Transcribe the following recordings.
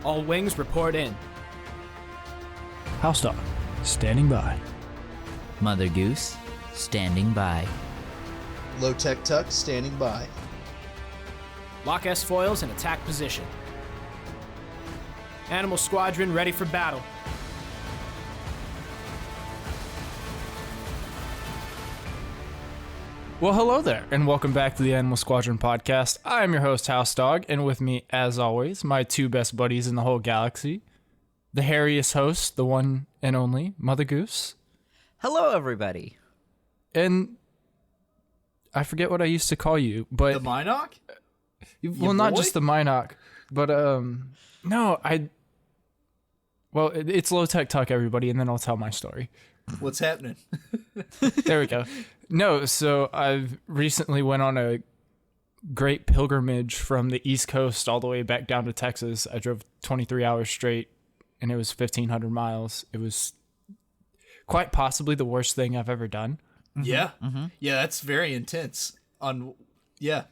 All wings report in. HouseDog, standing by. Mother Goose, standing by. Lowtech Tuck, standing by. Lock S foils in attack position. Animal Squadron ready for battle. Well, hello there, and welcome back to the Animal Squadron podcast. I am your host, HouseDog, and with me, as always, my two best buddies in the whole galaxy. The hairiest host, the one and only, Mother Goose. Hello, everybody. And I forget what I used to call you, but... The Minoc? Well, not just the Minoc, but, no, it's Lowtech Tuck, everybody, and then I'll tell my story. What's happening? There we go. No, so I've recently went on a great pilgrimage from the East Coast all the way back down to Texas. I drove 23 hours straight, and it was 1,500 miles. It was quite possibly the worst thing I've ever done. Mm-hmm. Yeah. Mm-hmm. Yeah, that's very intense. Yeah.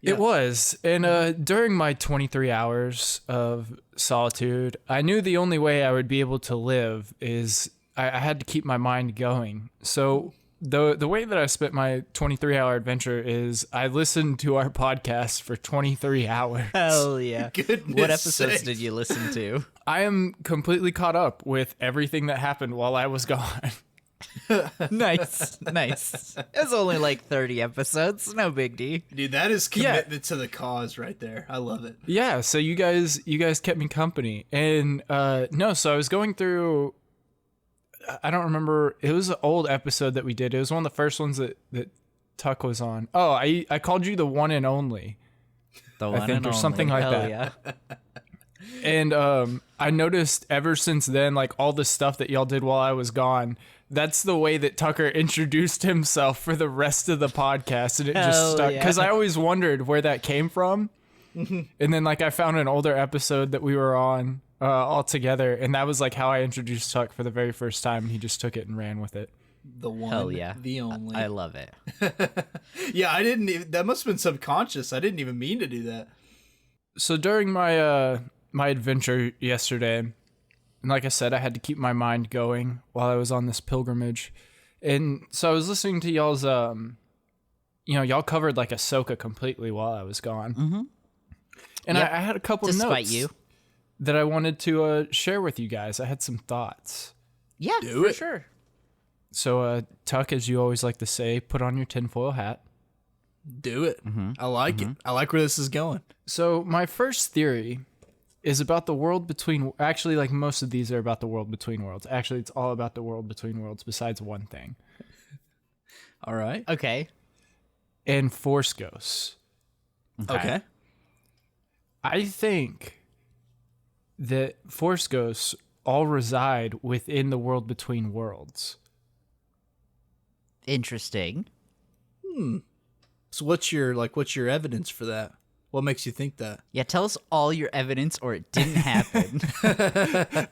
It was. And during my 23 hours of solitude, I knew the only way I would be able to live is I had to keep my mind going. So the way that I spent my 23-hour adventure is I listened to our podcast for 23 hours. Hell yeah. Goodness What episodes sakes. did you listen to? I am completely caught up with everything that happened while I was gone. Nice. It's only like 30 episodes. No big deal. Dude, that is commitment to the cause right there. I love it. Yeah, so you guys kept me company. And so I was going through, I don't remember, it was an old episode that we did. It was one of the first ones that Tuck was on. Oh, I called you the one and only. The one I think, and or only. something like Hell that. Yeah. And I noticed ever since then, like all the stuff that y'all did while I was gone, that's the way that Tucker introduced himself for the rest of the podcast. And it just Hell stuck. yeah. Because I always wondered where that came from. And then like I found an older episode that we were on all together. And that was like how I introduced Tuck for the very first time. And he just took it and ran with it. The one, Hell yeah. the only. I love it. Yeah, I didn't even, that must have been subconscious. I didn't even mean to do that. So during my my adventure yesterday, and like I said, I had to keep my mind going while I was on this pilgrimage. And so I was listening to y'all's, y'all covered like Ahsoka completely while I was gone. Mm-hmm. And Yep. I had a couple Despite notes you. that I wanted to share with you guys. I had some thoughts. Yeah, Do for it. sure. So, Tuck, as you always like to say, put on your tinfoil hat. Do it. I like it. I like where this is going. So my first theory is about the world between... Actually, like most of these are about the world between worlds. Actually, it's all about the world between worlds besides one thing. All right. Okay. And Force Ghosts. Okay. I think that Force Ghosts all reside within the world between worlds. Interesting. So what's your evidence for that? What makes you think that? Yeah, tell us all your evidence or it didn't happen.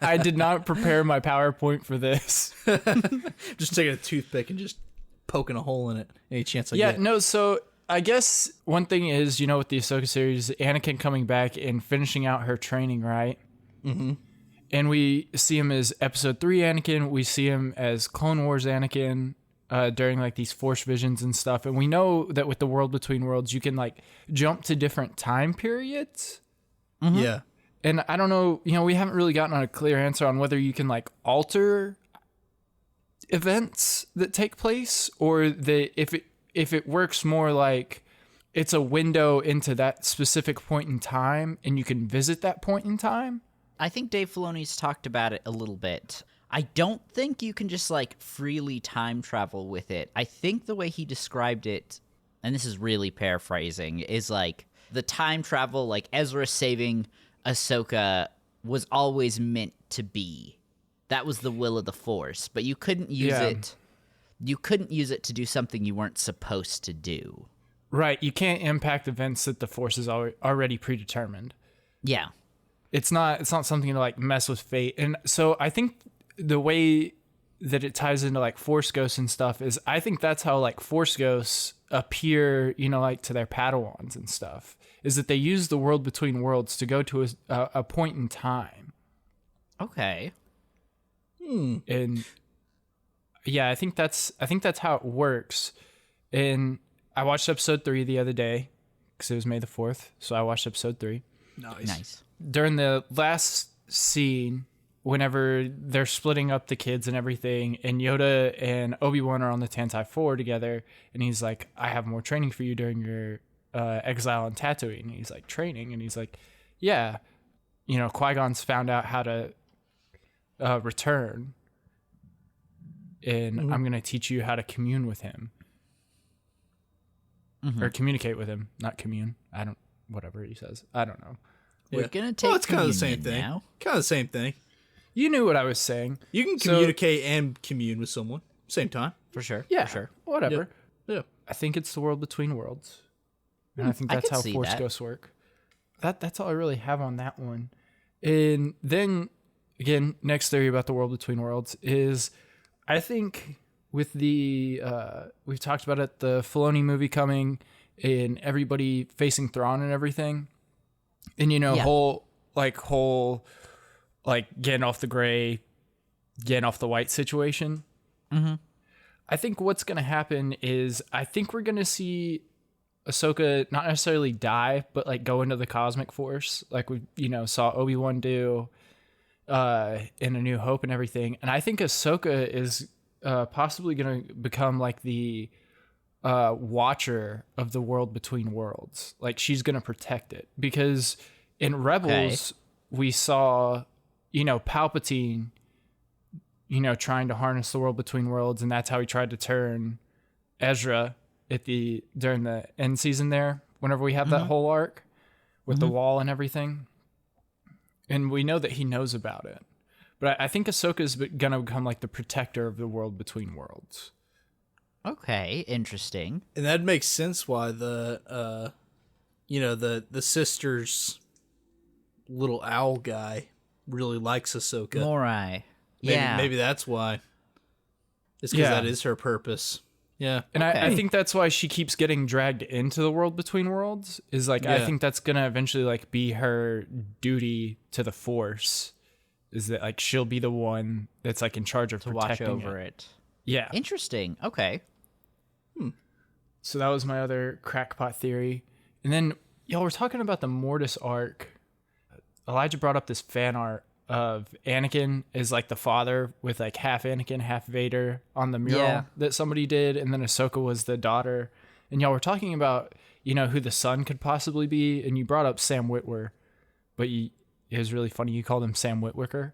I did not prepare my PowerPoint for this. Just taking a toothpick and just poking a hole in it. Any chance I Yeah, get? no, so I guess one thing is, with the Ahsoka series, Anakin coming back and finishing out her training, right? Mm-hmm. And we see him as Episode 3 Anakin. We see him as Clone Wars Anakin during, like, these Force visions and stuff. And we know that with the world between worlds, you can, like, jump to different time periods. Mm-hmm. Yeah. And I don't know, we haven't really gotten a clear answer on whether you can, like, alter events that take place, or if it works more like it's a window into that specific point in time and you can visit that point in time. I think Dave Filoni's talked about it a little bit. I don't think you can just, like, freely time travel with it. I think the way he described it, and this is really paraphrasing, is, like, the time travel, like, Ezra saving Ahsoka was always meant to be. That was the will of the Force, but you couldn't use it. You couldn't use it to do something you weren't supposed to do. Right. You can't impact events that the Force is already predetermined. Yeah. It's not something to, like, mess with fate. And so I think the way that it ties into, like, Force ghosts and stuff is, I think that's how, like, Force ghosts appear, like, to their Padawans and stuff. is that they use the world between worlds to go to a point in time. Okay. And yeah, I think that's how it works. And I watched episode 3 the other day because it was May the 4th, so I watched episode 3. Nice. During the last scene, whenever they're splitting up the kids and everything, and Yoda and Obi-Wan are on the Tantai 4 together, and he's like, I have more training for you during your exile on Tatooine. And he's like, training? And he's like, yeah. You know, Qui-Gon's found out how to return, and I'm going to teach you how to commune with him. Or communicate with him, not commune. Whatever he says. I don't know. We're gonna take it's kind of the same thing. now. Kind of the same thing. You knew what I was saying. You can communicate and commune with someone same time. For sure. Yeah, For sure. whatever. Yeah. I think it's the world between worlds. And I think I that's could how see Force that. Ghosts work. That's all I really have on that one. And then, again, next theory about the world between worlds is, I think with the, we've talked about it, the Filoni movie coming and everybody facing Thrawn and everything. And, you know, whole getting off the gray, getting off the white situation. I think what's going to happen is I think we're going to see Ahsoka not necessarily die, but like go into the cosmic force, like we saw Obi-Wan do in A New Hope and everything. And I think Ahsoka is possibly going to become like the watcher of the world between worlds. Like she's going to protect it, because in Rebels we saw Palpatine trying to harness the world between worlds, and that's how he tried to turn Ezra during the end season there, whenever we have that whole arc with the wall and everything. And we know that he knows about it. But I think Ahsoka is going to become like the protector of the world between worlds. Okay, interesting. And that makes sense why the sister's little owl guy really likes Ahsoka. Morai. Yeah. Maybe that's why. It's because that is her purpose. Yeah. And I think that's why she keeps getting dragged into the world between worlds, is like, I think that's going to eventually like be her duty to the Force, is that like she'll be the one that's like in charge of to watch protecting over it. Yeah. Interesting. Okay. So that was my other crackpot theory. And then y'all were talking about the Mortis arc. Elijah brought up this fan art of Anakin is like the father with like half Anakin, half Vader on the mural that somebody did. And then Ahsoka was the daughter. And y'all were talking about, who the son could possibly be. And you brought up Sam Witwer, but it was really funny. You called him Sam Witwicker.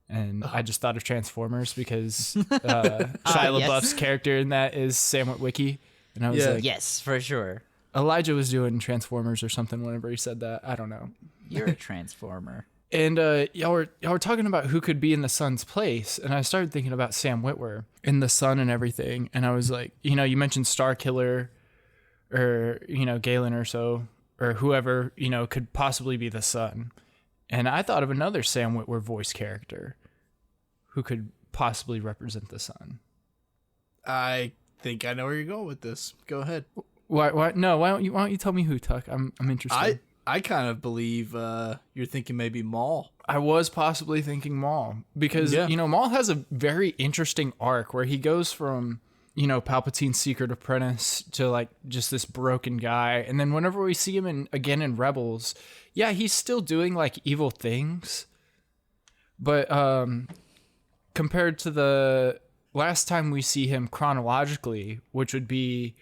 And I just thought of Transformers because Shia LaBeouf's character in that is Sam Witwicky. And I was like, yes, for sure. Elijah was doing Transformers or something whenever he said that. I don't know. You're a Transformer. And y'all were talking about who could be in the son's place, and I started thinking about Sam Witwer in the son and everything. And I was like, you mentioned Starkiller, or Galen or so, or whoever could possibly be the son. And I thought of another Sam Witwer voice character who could possibly represent the son. I think I know where you're going with this. Go ahead. Why? No. Why don't you tell me who, Tuck? I'm interested. I kind of believe you're thinking maybe Maul. I was possibly thinking Maul because Maul has a very interesting arc where he goes from Palpatine's secret apprentice to like just this broken guy, and then whenever we see him again in Rebels, he's still doing like evil things, but compared to the last time we see him chronologically, which would be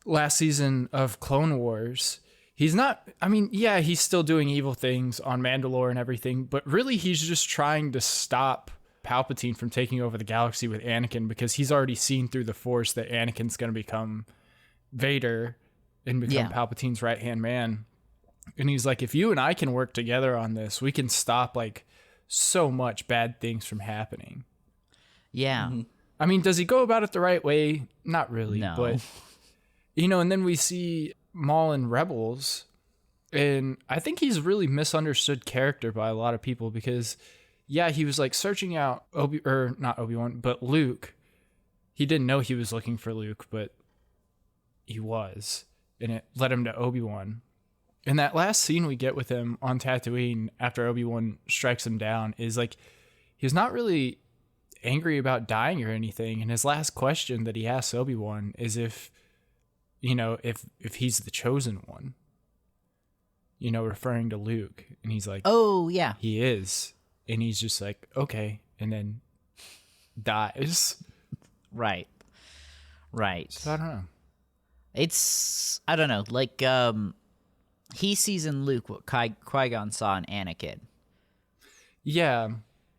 last season of Clone Wars, he's not, he's still doing evil things on Mandalore and everything, but really he's just trying to stop Palpatine from taking over the galaxy with Anakin, because he's already seen through the Force that Anakin's going to become Vader and become Palpatine's right-hand man. And he's like, if you and I can work together on this, we can stop like so much bad things from happening. Yeah. Does he go about it the right way? Not really, No. but and then we see Maul in Rebels, and I think he's a really misunderstood character by a lot of people, because he was like searching out not Obi-Wan, but Luke. He didn't know he was looking for Luke, but he was, and it led him to Obi-Wan. And that last scene we get with him on Tatooine after Obi-Wan strikes him down is like, he's not really angry about dying or anything. And his last question that he asks Obi-Wan is if he's the chosen one, referring to Luke. And he's like, oh, yeah. He is. And he's just like, okay. And then dies. Right. So I don't know. I don't know. Like, he sees in Luke what Qui-Gon saw in Anakin. Yeah.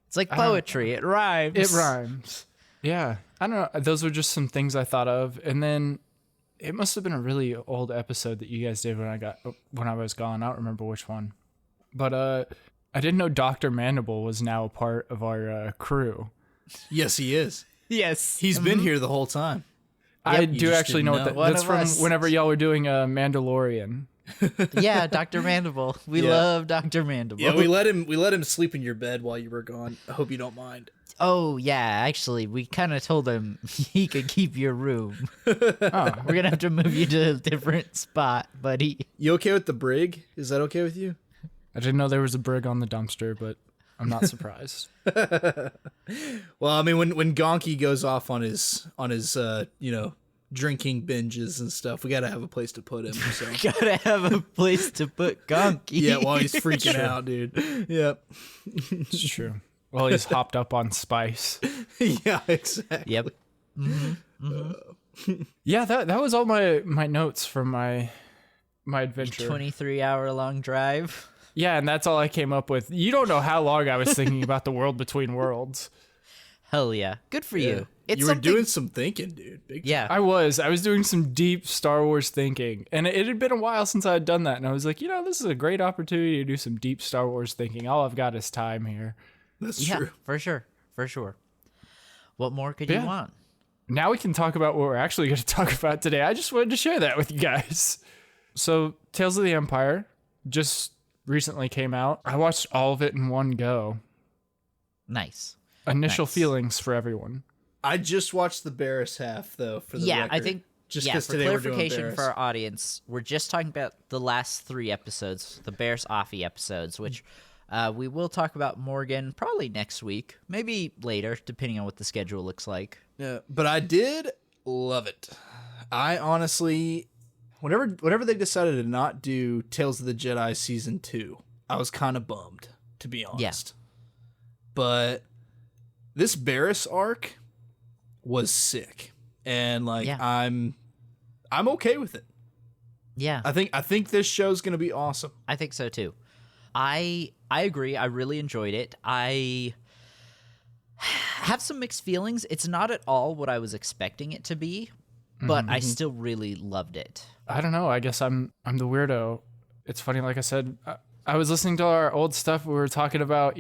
It's like poetry. It rhymes. It rhymes. Yeah. I don't know. Those were just some things I thought of. And then it must have been a really old episode that you guys did when I was gone. I don't remember which one. But I didn't know Dr. Mandible was now a part of our crew. Yes, he is. Yes. He's been here the whole time. I do actually know what that's from whenever y'all were doing Mandalorian. Yeah, Dr. Mandible. We love Dr. Mandible. Yeah, we let him sleep in your bed while you were gone. I hope you don't mind. Oh, yeah, actually, we kind of told him he could keep your room. We're going to have to move you to a different spot, buddy. You okay with the brig? Is that okay with you? I didn't know there was a brig on the dumpster, but I'm not surprised. Well, I mean, when Gonky goes off on his drinking binges and stuff, we gotta have a place to put him. So. Gotta have a place to put Gonky. Yeah, while he's freaking out, dude. Yep. It's true. Well, he's hopped up on spice. Yeah, exactly. Yep. Mm-hmm. Mm-hmm. Yeah, that was all my notes from my adventure. 23-hour-long drive. Yeah, and that's all I came up with. You don't know how long I was thinking about the world between worlds. Hell yeah. Good for you. You were doing some thinking, dude. Big yeah. I was doing some deep Star Wars thinking. And it had been a while since I had done that. And I was like, this is a great opportunity to do some deep Star Wars thinking. All I've got is time here. That's true. For sure. What more could you want? Now we can talk about what we're actually going to talk about today. I just wanted to share that with you guys. So, Tales of the Empire just recently came out. I watched all of it in one go. Nice. Initial feelings for everyone. I just watched the Barriss half, though, for the record. I think, just for today clarification we're doing for our audience, we're just talking about the last 3 episodes, the Barriss Offee episodes, which we will talk about Morgan probably next week, maybe later, depending on what the schedule looks like. Yeah, but I did love it. I honestly, whenever they decided to not do Tales of the Jedi Season 2, I was kind of bummed, to be honest. Yeah. But this Barriss arc was sick, and I'm okay with it. Yeah, I think this show's gonna be awesome. I think so too. I agree. I really enjoyed it. I have some mixed feelings. It's not at all what I was expecting it to be, but I still really loved it. I don't know. I guess I'm the weirdo. It's funny. Like I said, I was listening to our old stuff. We were talking about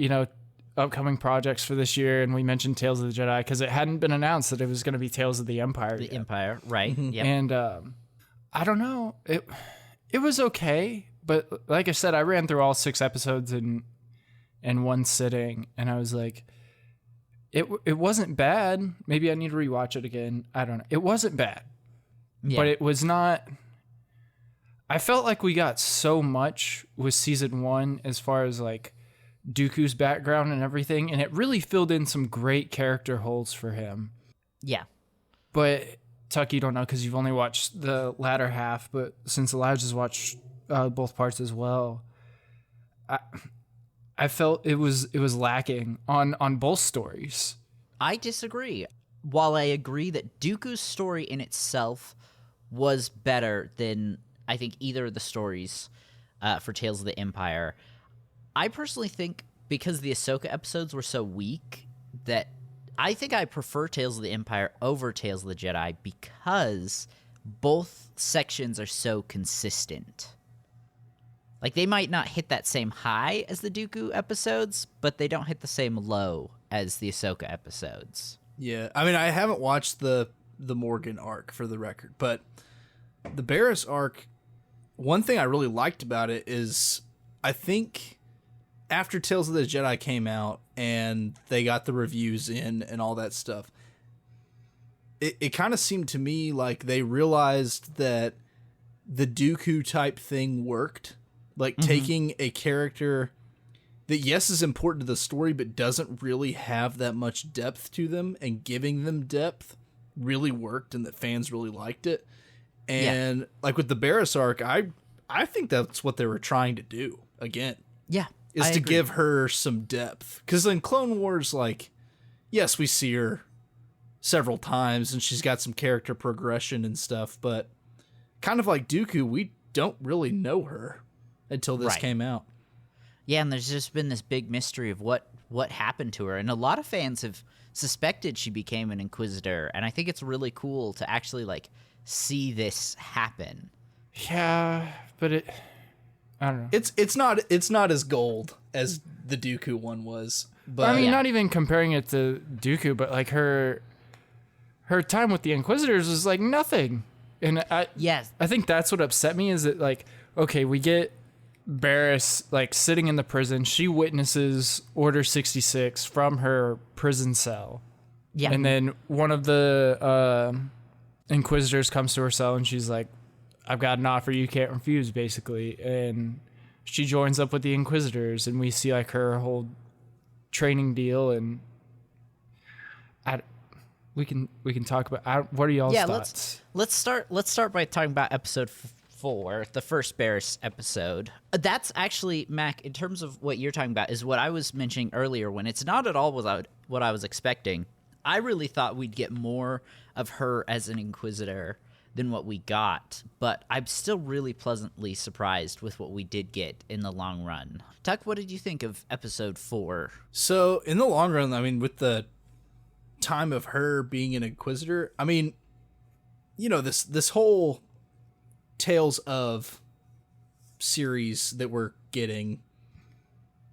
upcoming projects for this year, and we mentioned Tales of the Jedi because it hadn't been announced that it was going to be Tales of the Empire. The Empire, right? Yep. And I don't know. It was okay, but like I said, I ran through all 6 episodes in one sitting, and I was like, it wasn't bad. Maybe I need to rewatch it again. I don't know. It wasn't bad, but it was not. I felt like we got so much with season 1 as far as like Dooku's background and everything, and it really filled in some great character holes for him. Yeah. But Tuck, you don't know because you've only watched the latter half, but since Elijah's watched both parts as well, I felt it was lacking on both stories. I disagree. While I agree that Dooku's story in itself was better than I think either of the stories for Tales of the Empire, I personally think because the Ahsoka episodes were so weak that I think I prefer Tales of the Empire over Tales of the Jedi because both sections are so consistent. Like, they might not hit that same high as the Dooku episodes, but they don't hit the same low as the Ahsoka episodes. Yeah, I mean, I haven't watched the Morgan arc for the record, but the Barriss arc, one thing I really liked about it is I think after Tales of the Jedi came out and they got the reviews in and all that stuff, it kind of seemed to me like they realized that the Dooku type thing worked Like taking a character that, yes, is important to the story, but doesn't really have that much depth to them, and giving them depth really worked, and that fans really liked it. And like with the Barriss arc, I think that's what they were trying to do again. Yeah. Is to give her some depth. Because in Clone Wars, like, yes, we see her several times and she's got some character progression and stuff, but kind of like Dooku, we don't really know her until this came out. Yeah, and there's just been this big mystery of what happened to her. And a lot of fans have suspected she became an Inquisitor, and I think it's really cool to actually, like, see this happen. Yeah, but I don't know. It's not as gold as the Dooku one was. But I mean, not even comparing it to Dooku, but like her time with the Inquisitors was like nothing. And I think that's what upset me, is that, like, okay, we get Barriss like sitting in the prison. She witnesses Order 66 from her prison cell. Yeah. And then one of the Inquisitors comes to her cell and she's like, I've got an offer you can't refuse, basically. And she joins up with the Inquisitors, and we see like her whole training deal. And we can talk about what are y'all's thoughts? Let's start by talking about episode 4, the first Barriss episode. That's actually, Mac, in terms of what you're talking about, is what I was mentioning earlier, when it's not at all what I was expecting. I really thought we'd get more of her as an Inquisitor than what we got, but I'm still really pleasantly surprised with what we did get in the long run. Tuck, what did you think of episode 4? So in the long run, I mean, with the time of her being an Inquisitor, I mean, you know, this whole Tales of series that we're getting,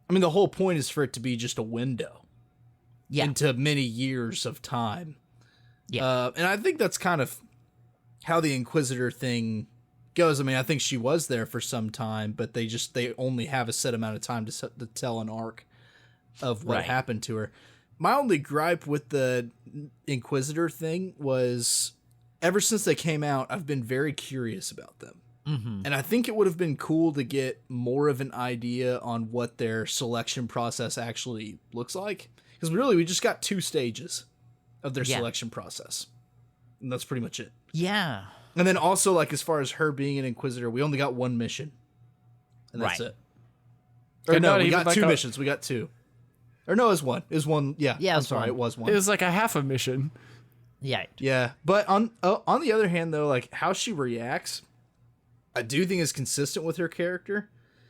I mean, the whole point is for it to be just a window into many years of time. Yeah. And I think that's kind of how the Inquisitor thing goes. I mean, I think she was there for some time, but they only have a set amount of time to tell an arc of what happened to her. My only gripe with the Inquisitor thing was, ever since they came out, I've been very curious about them. Mm-hmm. And I think it would have been cool to get more of an idea on what their selection process actually looks like. Because really, we just got 2 stages of their selection process. And that's pretty much it. Yeah. And then also, like, as far as her being an Inquisitor, we only got 1 mission. And that's it. Or no, we got 2 missions. We got 2. Or no, it was 1. It was 1. Yeah. Yeah, I'm sorry. It was 1. It was like a half a mission. Yeah. Yeah. But on the other hand, though, like, how she reacts, I do think is consistent with her character.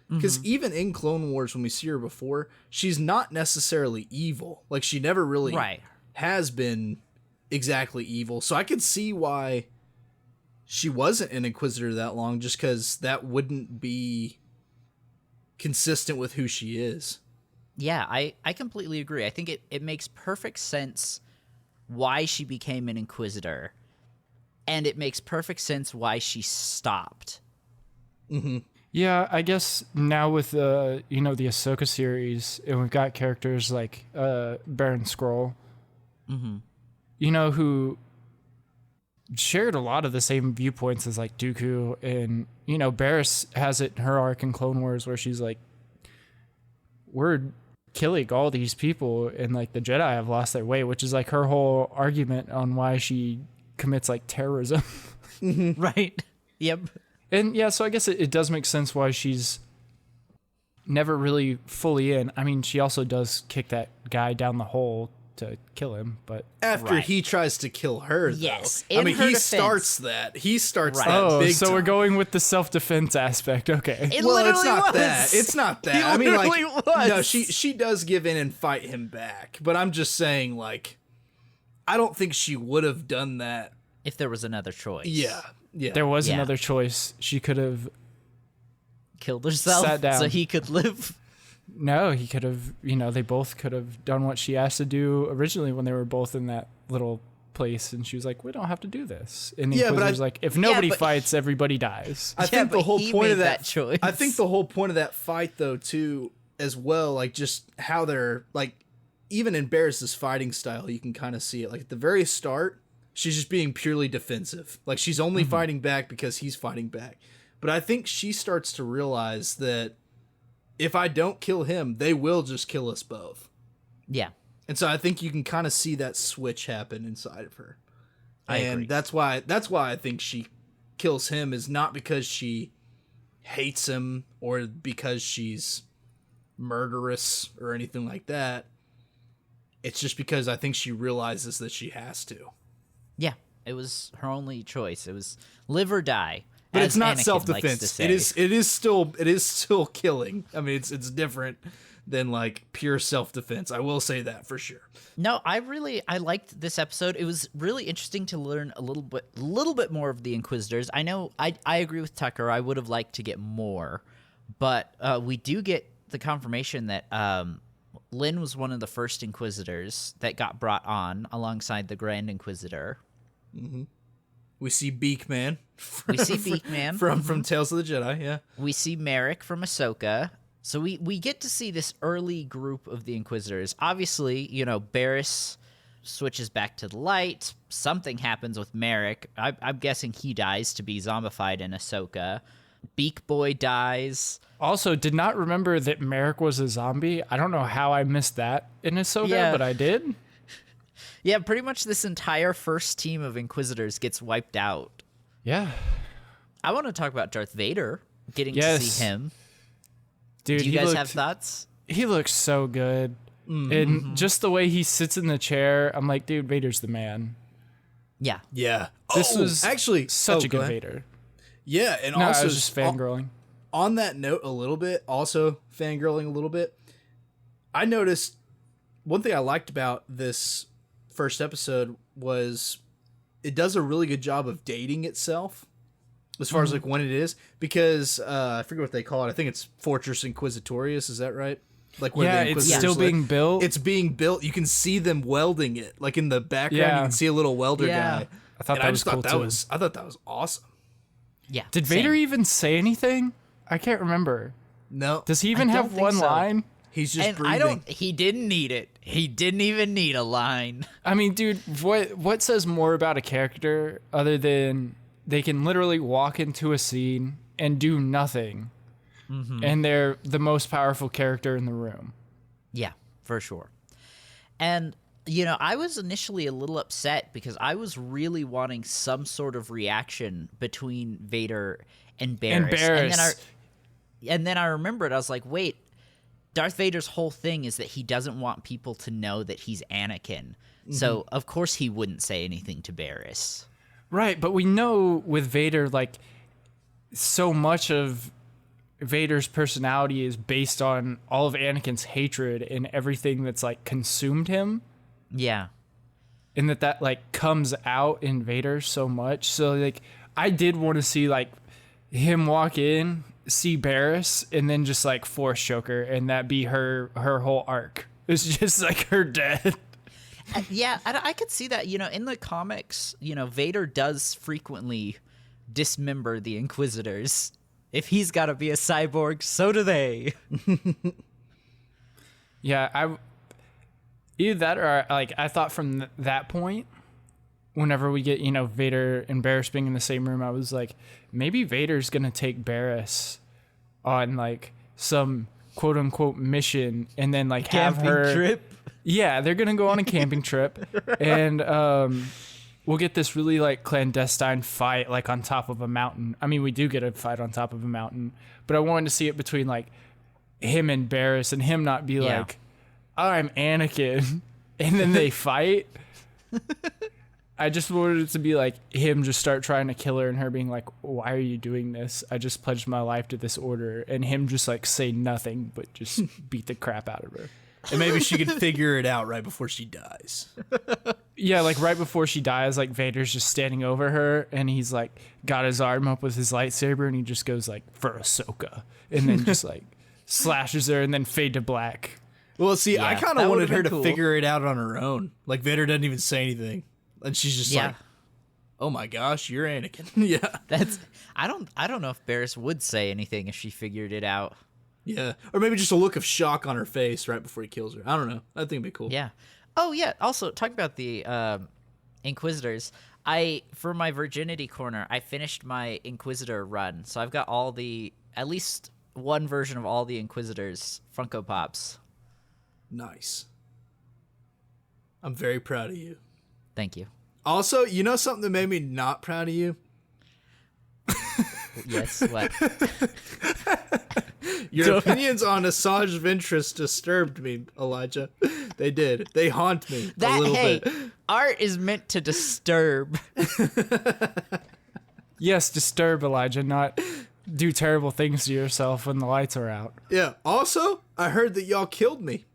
Because even in Clone Wars, when we see her before, she's not necessarily evil. Like, she never really has been exactly evil. So I could see why she wasn't an Inquisitor that long, just because that wouldn't be consistent with who she is. Yeah, I completely agree. I think it makes perfect sense why she became an Inquisitor, and it makes perfect sense why she stopped. Mm-hmm. Yeah, I guess now with the Ahsoka series, and we've got characters like Baron Skrull, who shared a lot of the same viewpoints as like Dooku, and Barriss has it in her arc in Clone Wars where she's like, we're killing all these people, and like the Jedi have lost their way, which is like her whole argument on why she commits like terrorism. Right. Yep. And yeah, so I guess it does make sense why she's never really fully in. I mean, she also does kick that guy down the hole to kill him, but after he tries to kill her, though. Yes, I mean, he starts that. He starts that big so time. We're going with the self-defense aspect. Okay. It's not that. It's not that. I mean, like, no, she does give in and fight him back, but I'm just saying, like, I don't think she would have done that if there was another choice. Yeah. There was another choice. She could have killed herself sat down. So he could live. No, he could have, they both could have done what she asked to do originally when they were both in that little place, and she was like, we don't have to do this. And the Inquisitor was like, if nobody fights, everybody dies. I think the whole point of that choice. I think the whole point of that fight, though, too, as well, like, just how they're, like, even in Barriss's fighting style, you can kind of see it. Like, at the very start, she's just being purely defensive. Like, she's only fighting back because he's fighting back. But I think she starts to realize that if I don't kill him, they will just kill us both. Yeah. And so I think you can kind of see that switch happen inside of her. I agree. That's why I think she kills him, is not because she hates him or because she's murderous or anything like that. It's just because I think she realizes that she has to. Yeah. It was her only choice. It was live or die. But it's not Anakin self-defense. It is still killing. I mean, it's different than like pure self-defense. I will say that for sure. No, I liked this episode. It was really interesting to learn a little bit more of the Inquisitors. I know I agree with Tucker. I would have liked to get more, but we do get the confirmation that Lynn was one of the first Inquisitors that got brought on alongside the Grand Inquisitor. Mm-hmm. We see Beakman. From Tales of the Jedi. Yeah. We see Merrick from Ahsoka. So we get to see this early group of the Inquisitors. Obviously, Barriss switches back to the light. Something happens with Merrick. I'm guessing he dies to be zombified in Ahsoka. Beak Boy dies. Also, did not remember that Merrick was a zombie. I don't know how I missed that in Ahsoka, but I did. Yeah, pretty much this entire first team of Inquisitors gets wiped out. Yeah. I want to talk about Darth Vader, getting to see him. Dude, do you guys have thoughts? He looks so good. Mm-hmm. And just the way he sits in the chair, I'm like, dude, Vader's the man. Yeah. Yeah. This was actually such a good Vader. Yeah, and no, also I was just fangirling. On that note a little bit, also fangirling a little bit, I noticed one thing I liked about this first episode was it does a really good job of dating itself as far as like when it is, because I forget what they call it. I think it's Fortress Inquisitorius. Is that right? Like where the it's still being built. It's being built. You can see them welding it. Like in the background, you can see a little welder guy. I thought that was cool too. I thought that was awesome. Yeah. Did Vader even say anything? I can't remember. No. Does he even have one line? He's just and breathing. He didn't need it. He didn't even need a line. I mean, dude, what says more about a character other than they can literally walk into a scene and do nothing, and they're the most powerful character in the room? Yeah, for sure. And, I was initially a little upset because I was really wanting some sort of reaction between Vader and Barriss. And then I remembered, I was like, wait, Darth Vader's whole thing is that he doesn't want people to know that he's Anakin. So, of course, he wouldn't say anything to Barriss. Right, but we know with Vader, like, so much of Vader's personality is based on all of Anakin's hatred and everything that's, like, consumed him. Yeah. And that, like, comes out in Vader so much. So, like, I did want to see, like, him walk in, see Barriss, and then just, like, force choke her, and that be her whole arc. It's just, like, her death. Yeah, I could see that. In the comics, Vader does frequently dismember the Inquisitors. If he's got to be a cyborg, so do they. Yeah, either that or, like, I thought from that point, whenever we get, Vader and Barriss being in the same room, I was like, maybe Vader's going to take Barriss on, like, some quote-unquote mission and then, like, have her... trip. Yeah, they're going to go on a camping trip, and we'll get this really, like, clandestine fight, like, on top of a mountain. I mean, we do get a fight on top of a mountain, but I wanted to see it between, like, him and Barriss, and him not be like, I'm Anakin, and then they fight. I just wanted it to be, like, him just start trying to kill her, and her being like, why are you doing this? I just pledged my life to this order, and him just, like, say nothing, but just beat the crap out of her. And maybe she could figure it out right before she dies. Yeah, like right before she dies, like Vader's just standing over her, and he's like got his arm up with his lightsaber, and he just goes like, for Ahsoka, and then just like slashes her, and then fade to black. Well, see, Yeah, I kind that of wanted would've her been to cool. figure it out on her own. Like Vader doesn't even say anything, and she's just like, "Oh my gosh, you're Anakin." Yeah, I don't know if Barriss would say anything if she figured it out. yeah, or maybe just a look of shock on her face right before he kills her. I don't know. I think it'd be cool. Yeah. Oh, yeah. Also, talk about the Inquisitors. For my virginity corner, I finished my Inquisitor run, so I've got at least one version of all the Inquisitors Funko Pops. Nice. I'm very proud of you. Thank you. Also, you know something that made me not proud of you? Yes, what? Your opinions on Asajj Ventress disturbed me, Elijah. They did. They haunt me a little bit. Art is meant to disturb. Yes, disturb, Elijah, not do terrible things to yourself when the lights are out. Yeah. Also, I heard that y'all killed me.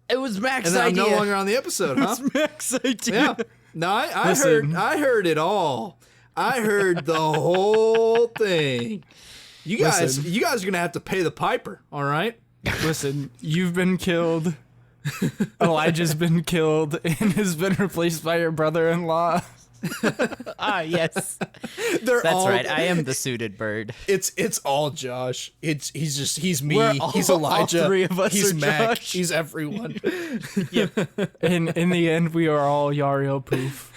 It was Max's And idea. I'm no longer on the episode, huh? It was Max's idea. Yeah. No, I heard it all. I heard the whole thing. You guys are gonna have to pay the piper, all right? Listen, you've been killed. Elijah's been killed and has been replaced by your brother-in-law. Yes. That's right. I am the suited bird. It's all Josh. He's me. He's All Elijah. three of us he's are Mac. Josh. He's everyone. And in the end, we are all Yario Poof.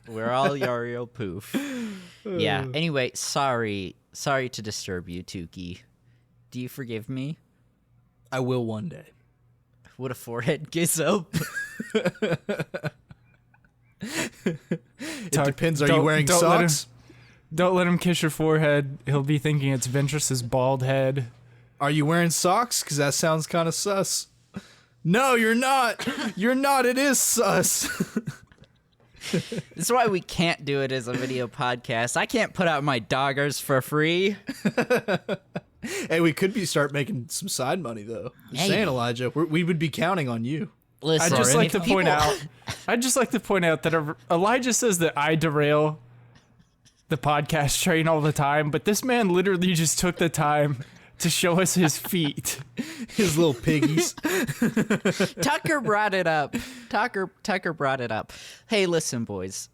We're all Yario Poof. Yeah. Anyway, sorry to disturb you, Tukey. Do you forgive me? I will one day. What a forehead kiss up. It depends. Are you wearing socks? Don't let him kiss your forehead. He'll be thinking it's Ventress's bald head. Are you wearing socks? Because that sounds kind of sus. No, you're not. You're not. It is sus. That's why we can't do it as a video podcast. I can't put out my doggers for free. Hey, we could start making some side money though. Just Hey. saying, Elijah, we would be counting on you. Listen, I'd just like to if point out that Elijah says that I derail the podcast train all the time, but this man literally just took the time to show us his feet. His little piggies. Tucker brought it up. Tucker brought it up. Hey, listen, boys.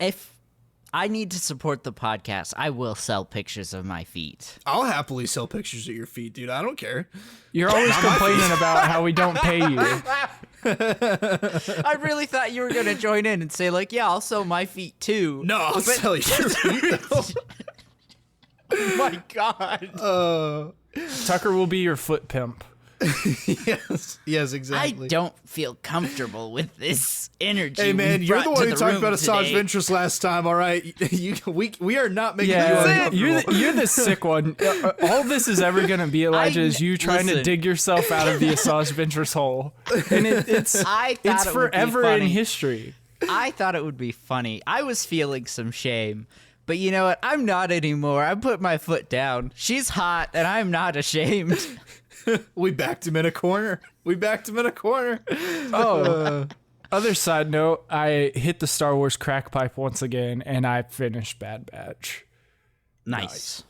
If I need to support the podcast, I will sell pictures of my feet. I'll happily sell pictures of your feet, dude. I don't care. You're always complaining about how we don't pay you. I really thought you were going to join in and say, like, yeah, I'll sell my feet too. No, I'll sell your feet though. Oh my God. Tucker will be your foot pimp. Yes, exactly. I don't feel comfortable with this energy. Hey man, we you're the brought one to who talked room about Asajj today. Ventress last time. All right, we are not making you Yeah, uncomfortable. you're the sick one. All this is ever going to be, Elijah, is you trying to listen. dig yourself out of the Asajj Ventress hole. And it's I thought it would be forever in funny. history. I thought it would be funny. I was feeling some shame. But you know what? I'm not anymore. I put my foot down. She's hot, and I'm not ashamed. We backed him in a corner. Oh, other side note, I hit the Star Wars crack pipe once again, and I finished Bad Batch. Nice.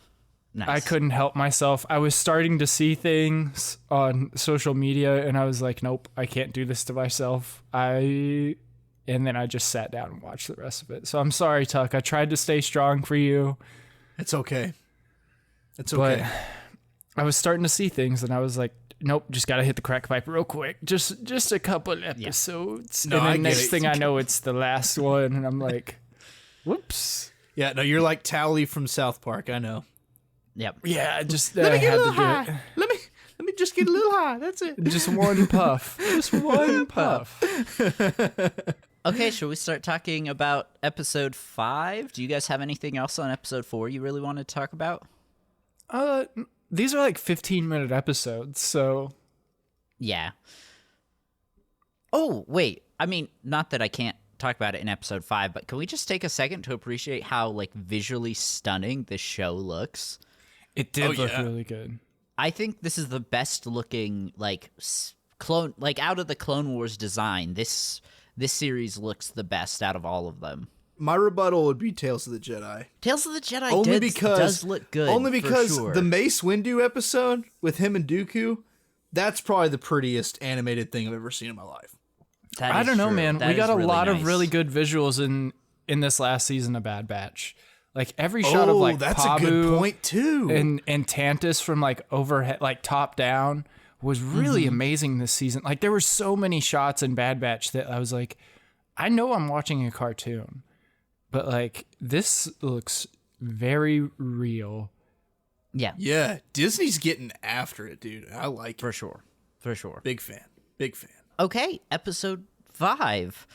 I couldn't help myself. I was starting to see things on social media, and I was like, nope, I can't do this to myself. And then I just sat down and watched the rest of it. So I'm sorry, Tuck. I tried to stay strong for you. It's okay. It's But okay. I was starting to see things, and I was like, nope, just got to hit the crack pipe real quick. Just a couple episodes. No, and I then get next it. thing I know, it's the last one, and I'm like, whoops. Yeah, no, you're like Tally from South Park. I know. Yep. Yeah, just Let me get had a to little do high. it. Let me just get a little high. That's it. Just one puff. Just one puff. Okay, shall we start talking about episode 5? Do you guys have anything else on episode 4 you really want to talk about? These are like 15-minute episodes, so Yeah. Oh, wait. I mean, not that I can't talk about it in episode 5, but can we just take a second to appreciate how, like, visually stunning this show looks? it did look yeah. really good. I think this is the best looking, like, clone, like, out of the Clone Wars design, this series looks the best out of all of them. My rebuttal would be Tales of the Jedi. Tales of the Jedi Does look good. Only because for sure. the Mace Windu episode with him and Dooku, that's probably the prettiest animated thing I've ever seen in my life. That I is don't know, true. man. That We is got a really lot of nice. really good visuals in this last season of Bad Batch. Like every shot of like that's Pabu a good point too. and Tantus from like overhead, like top down, was really amazing this season. Like there were so many shots in Bad Batch that I was like, I know I'm watching a cartoon, but like this looks very real. Yeah. Yeah, Disney's getting after it, dude. I like it. For sure. Big fan. Big fan. Okay, episode 5.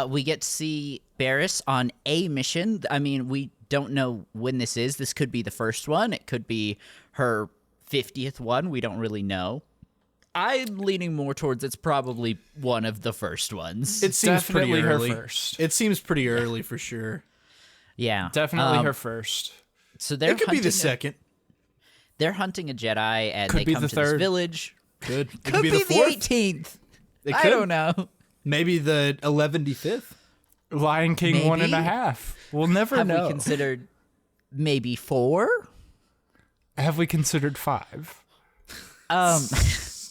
We get to see Barriss on a mission. I mean, we don't know when this is. This could be the first one. It could be her 50th one. We don't really know. I'm leaning more towards it's probably one of the first ones. It seems Definitely pretty early. her first. It seems pretty early for sure. Yeah. Definitely her first. So they're It could be the hunting second. They're hunting a Jedi, and Could they be come the to this third. village. Could. It Could be the fourth. 18th. It I could. don't know. Maybe the 115th. Lion King Maybe? 1.5. We'll never Have know. we considered maybe 4? Have we considered 5?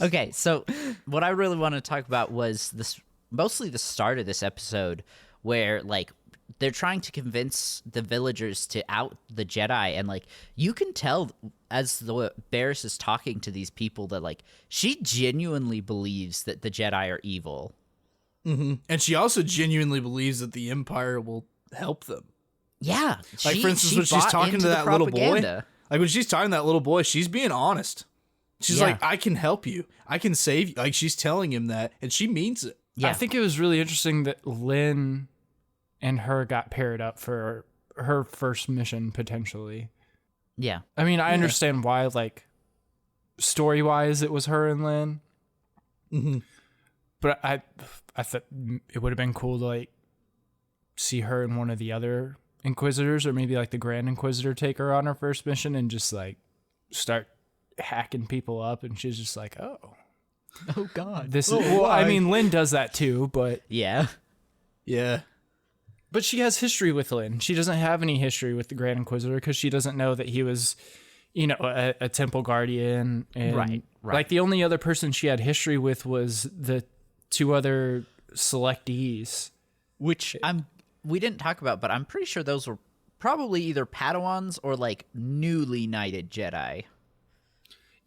Okay, so what I really want to talk about was this, mostly the start of this episode, where like they're trying to convince the villagers to out the Jedi, and like you can tell as the Barriss is talking to these people that like she genuinely believes that the Jedi are evil. Mm-hmm. And she also genuinely believes that the Empire will help them. Yeah, Like, for instance, when she's bought talking into to the that little boy, propaganda. like when she's talking to that little boy, she's being honest. She's Yeah. like, I can help you. I can save you. Like, she's telling him that, and she means it. Yeah. I think it was really interesting that Lynn and her got paired up for her first mission, potentially. Yeah, I mean, I understand why, like, story-wise, it was her and Lynn. Mm-hmm. But I thought it would have been cool to, like, see her and one of the other Inquisitors, or maybe, like, the Grand Inquisitor take her on her first mission and just, like, start hacking people up, and she's just like, oh God, this is well, I mean, Lynn does that too, but yeah, but she has history with Lynn. She doesn't have any history with the Grand Inquisitor because she doesn't know that he was, you know, a temple guardian, and Right. like the only other person she had history with was the 2 other selectees, which we didn't talk about, but I'm pretty sure those were probably either Padawans or like newly knighted Jedi.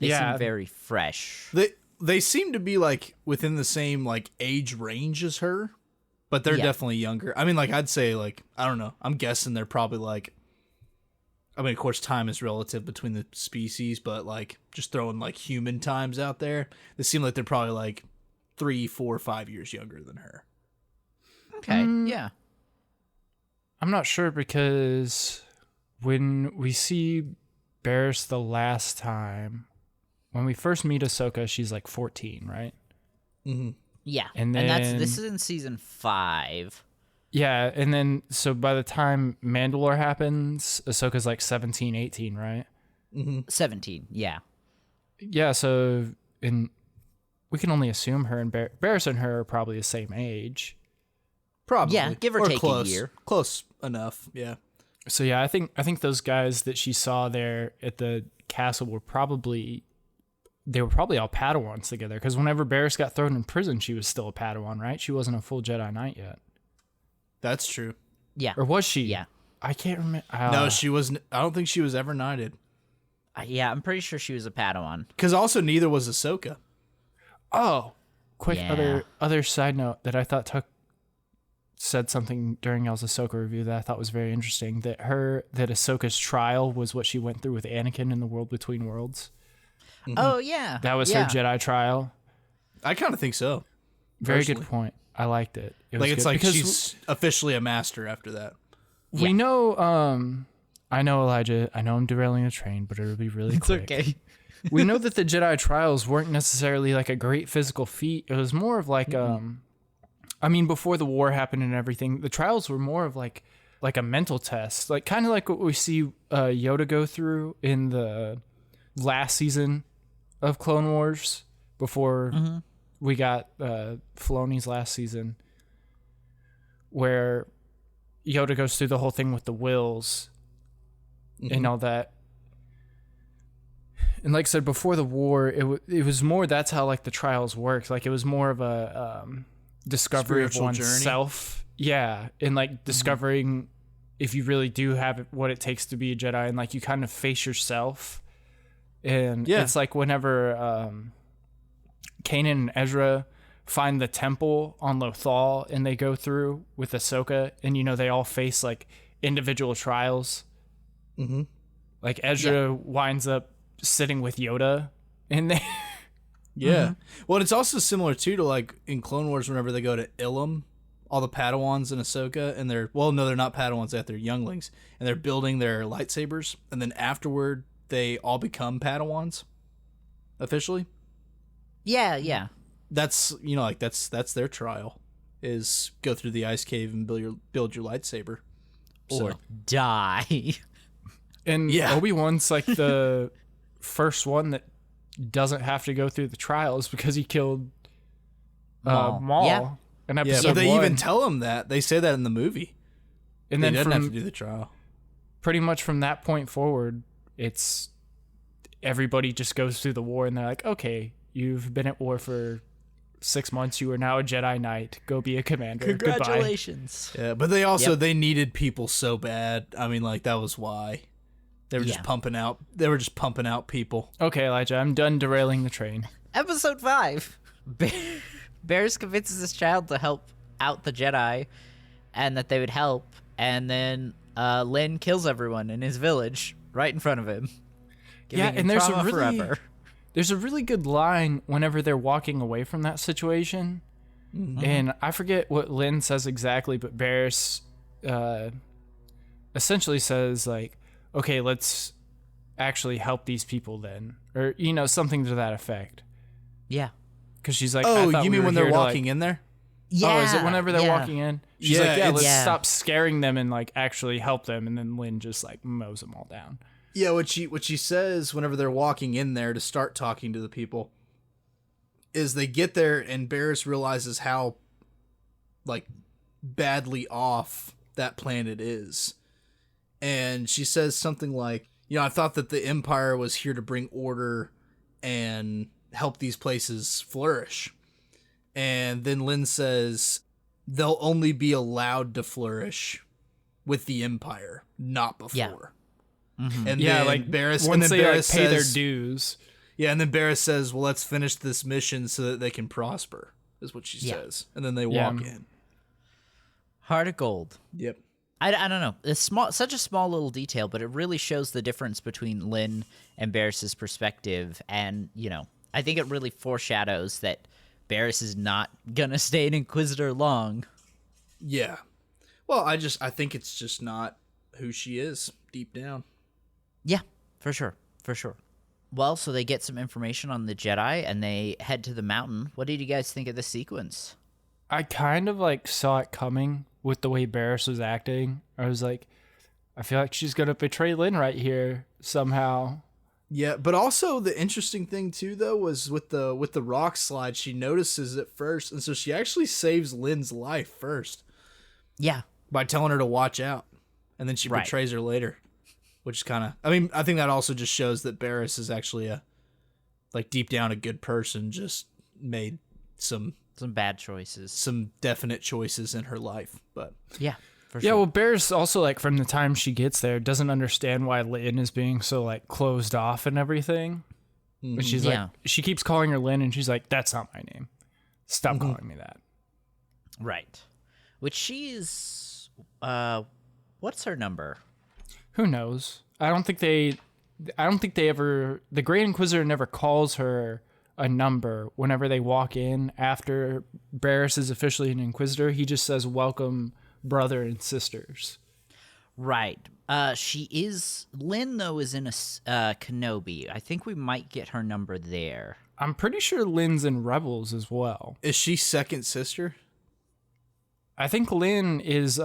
They Yeah. seem very fresh. They seem to be like within the same like age range as her, but they're Yeah. definitely younger. I mean, like I'd say like I don't know. I'm guessing they're probably like. I mean, of course, time is relative between the species, but like just throwing like human times out there, they seem like they're probably like 3, 4, 5 years younger than her. Okay, yeah. I'm not sure because when we see Barriss the last time, when we first meet Ahsoka, she's like 14, right? Mm-hmm. Yeah. And this is in season 5. Yeah, and then so by the time Mandalore happens, Ahsoka's like 17, 18, right? 17, yeah. Yeah, so we can only assume her and Barriss and her are probably the same age. Probably, Yeah, give or take close. a year. Close enough, yeah. So yeah, I think those guys that she saw there at the castle were probably all Padawans together. Because whenever Barriss got thrown in prison, she was still a Padawan, right? She wasn't a full Jedi Knight yet, That's true. Yeah. or was she? Yeah. I can't remember. No, she wasn't. I don't think she was ever knighted. Yeah, I'm pretty sure she was a Padawan. Because also neither was Ahsoka. Oh, quick Yeah. other side note that I thought said something during El's Ahsoka review that I thought was very interesting. That Ahsoka's trial was what she went through with Anakin in the World Between Worlds. Oh, yeah. That was her Jedi trial. I kind of think so. Very Personally. good point. I liked it. It Like was it's good like because she's officially a master after that. we know. I know, Elijah. I know I'm derailing the train, but it'll be really It's quick. okay. We know that the Jedi trials weren't necessarily like a great physical feat. It was more of like I mean, before the war happened and everything, the trials were more of like a mental test, like kind of like what we see Yoda go through in the last season of Clone Wars before we got Filoni's last season, where Yoda goes through the whole thing with the wills and all that. And like I said, before the war, it was more, that's how like the trials worked. Like it was more of a discovery Spiritual of journey. oneself. Yeah. And like discovering if you really do have what it takes to be a Jedi, and like you kind of face yourself. And Yeah. it's like whenever Kanan and Ezra find the temple on Lothal, and they go through with Ahsoka, and they all face like individual trials. Mm-hmm. Like Ezra winds up sitting with Yoda in there. Yeah. Mm-hmm. Well, it's also similar too to like in Clone Wars whenever they go to Ilum, all the Padawans in Ahsoka, and they're not Padawans yet, they're younglings, and they're building their lightsabers, and then afterward they all become Padawans officially. Yeah. That's that's their trial, is go through the ice cave and build your lightsaber. Or die. And Obi-Wan's like the first one that doesn't have to go through the trials because he killed Maul in episode 1. But they even tell him that. They say that in the movie. And they then didn't have to do the trial. Pretty much from that point forward, it's everybody just goes through the war, and they're like, okay, you've been at war for 6 months. You are now a Jedi Knight. Go be a commander. Congratulations. Goodbye. Yeah, but they also they needed people so bad. I mean, like that was why they were just pumping out. They were just pumping out people. Okay, Elijah, I'm done derailing the train. Episode 5. Barriss convinces his child to help out the Jedi, and that they would help. And then Lin kills everyone in his village right in front of him. And there's a really good line whenever they're walking away from that situation. Mm-hmm. And I forget what Lin says exactly, but Barriss essentially says, like, okay, let's actually help these people then. Or, something to that effect. Yeah. Because she's like, oh, you mean when they're walking in there? Yeah. Oh, is it whenever they're walking in? She's like, let's Yeah. stop scaring them and, like, actually help them. And then Lin just, like, mows them all down. Yeah, what she says whenever they're walking in there to start talking to the people is they get there and Barriss realizes how, like, badly off that planet is. And she says something like, I thought that the Empire was here to bring order and help these places flourish. And then Lin says they'll only be allowed to flourish with the Empire, not before. Yeah. Mm-hmm. And then like Barriss, once they Barriss pay says, their dues. Yeah, and then Barriss says, "Well, let's finish this mission so that they can prosper." Is what she says, and then they walk in. Heart of gold. Yep. I don't know. It's such a small little detail, but it really shows the difference between Lin and Barriss's perspective, and I think it really foreshadows that Barriss is not gonna stay an Inquisitor long. Yeah. Well, I think it's just not who she is deep down. Yeah, for sure. Well, so they get some information on the Jedi, and they head to the mountain. What did you guys think of the sequence? I kind of like saw it coming with the way Barriss was acting. I was like, I feel like she's gonna betray Lin right here somehow. Yeah, but also the interesting thing too, though, was with the rock slide. She notices it first, and so she actually saves Lin's life first. Yeah, by telling her to watch out, and then she betrays her later, which is kind of. I mean, I think that also just shows that Barriss is actually deep down a good person. Just made some bad choices, some definite choices in her life, but yeah. Yeah, well, Barriss also, like, from the time she gets there, doesn't understand why Lin is being so, like, closed off and everything. Mm-hmm. But she's like, she keeps calling her Lin, and she's like, that's not my name. Stop calling me that. Right. Which she's, what's her number? Who knows? I don't think they ever, the Great Inquisitor never calls her a number whenever they walk in after Barriss is officially an Inquisitor. He just says, welcome, brother and sisters. Right. She is, Lin, though, is in a Kenobi. I think we might get her number there. I'm pretty sure Lin's in Rebels as well. Is she second sister? I think Lin is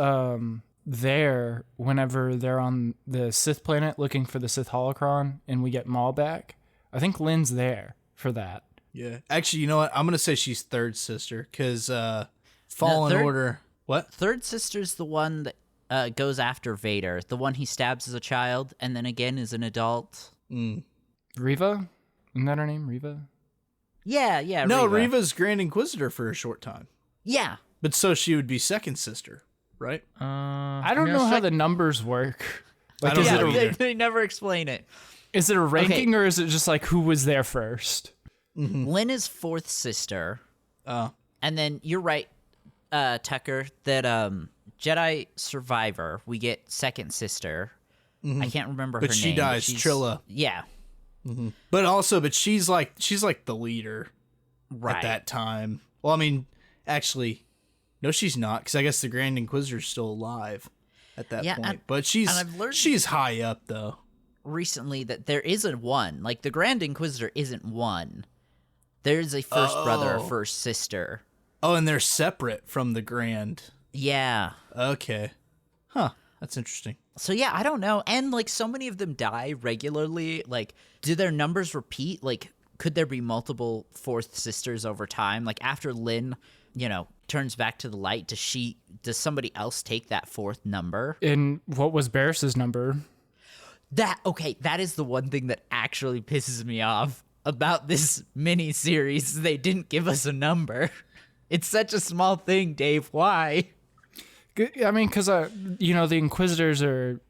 there whenever they're on the Sith planet looking for the Sith holocron and we get Maul back. I think Lin's there for that. Yeah. Actually, you know what? I'm going to say she's third sister because Fallen Order... What? Third sister's the one that goes after Vader. The one he stabs as a child and then again as an adult. Riva? Isn't that her name? Riva? Yeah. No, Riva's Grand Inquisitor for a short time. Yeah. But so she would be second sister, right? I don't know how the numbers work. Like, they never explain it. Is it a ranking or is it just like who was there first? Mm-hmm. Lin is fourth sister. And then you're right, Tucker, that Jedi Survivor, we get second sister. I can't remember her name. But she dies, Trilla. Yeah. But she's like the leader Right. at that time. Well, I mean, actually, no, she's not, because I guess the Grand Inquisitor's still alive at that point. But she's high up, though. Recently that there isn't one. Like, the Grand Inquisitor isn't one. There's a first brother, a first sister. Oh, and they're separate from the Grand. Yeah. Okay. Huh. That's interesting. So, yeah, I don't know. And, like, so many of them die regularly. Like, do their numbers repeat? Like, could there be multiple fourth sisters over time? Like, after Lynn, turns back to the light, does somebody else take that fourth number? And what was Barriss's number? That is the one thing that actually pisses me off about this mini-series. They didn't give us a number. It's such a small thing, Dave. Why? I mean, because, the Inquisitors are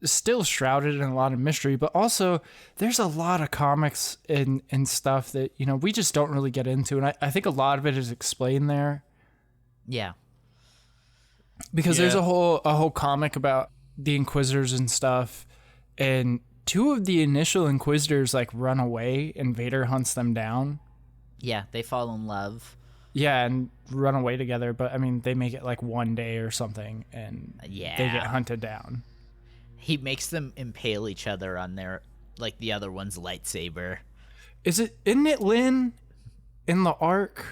still shrouded in a lot of mystery, but also there's a lot of comics and stuff that, we just don't really get into. And I think a lot of it is explained there. Yeah. Because there's a whole comic about the Inquisitors and stuff. And two of the initial Inquisitors, run away and Vader hunts them down. Yeah, they fall in love. Yeah, and run away together. But, I mean, they make it, one day or something, and they get hunted down. He makes them impale each other on their, the other one's lightsaber. Isn't it Lynn in the arc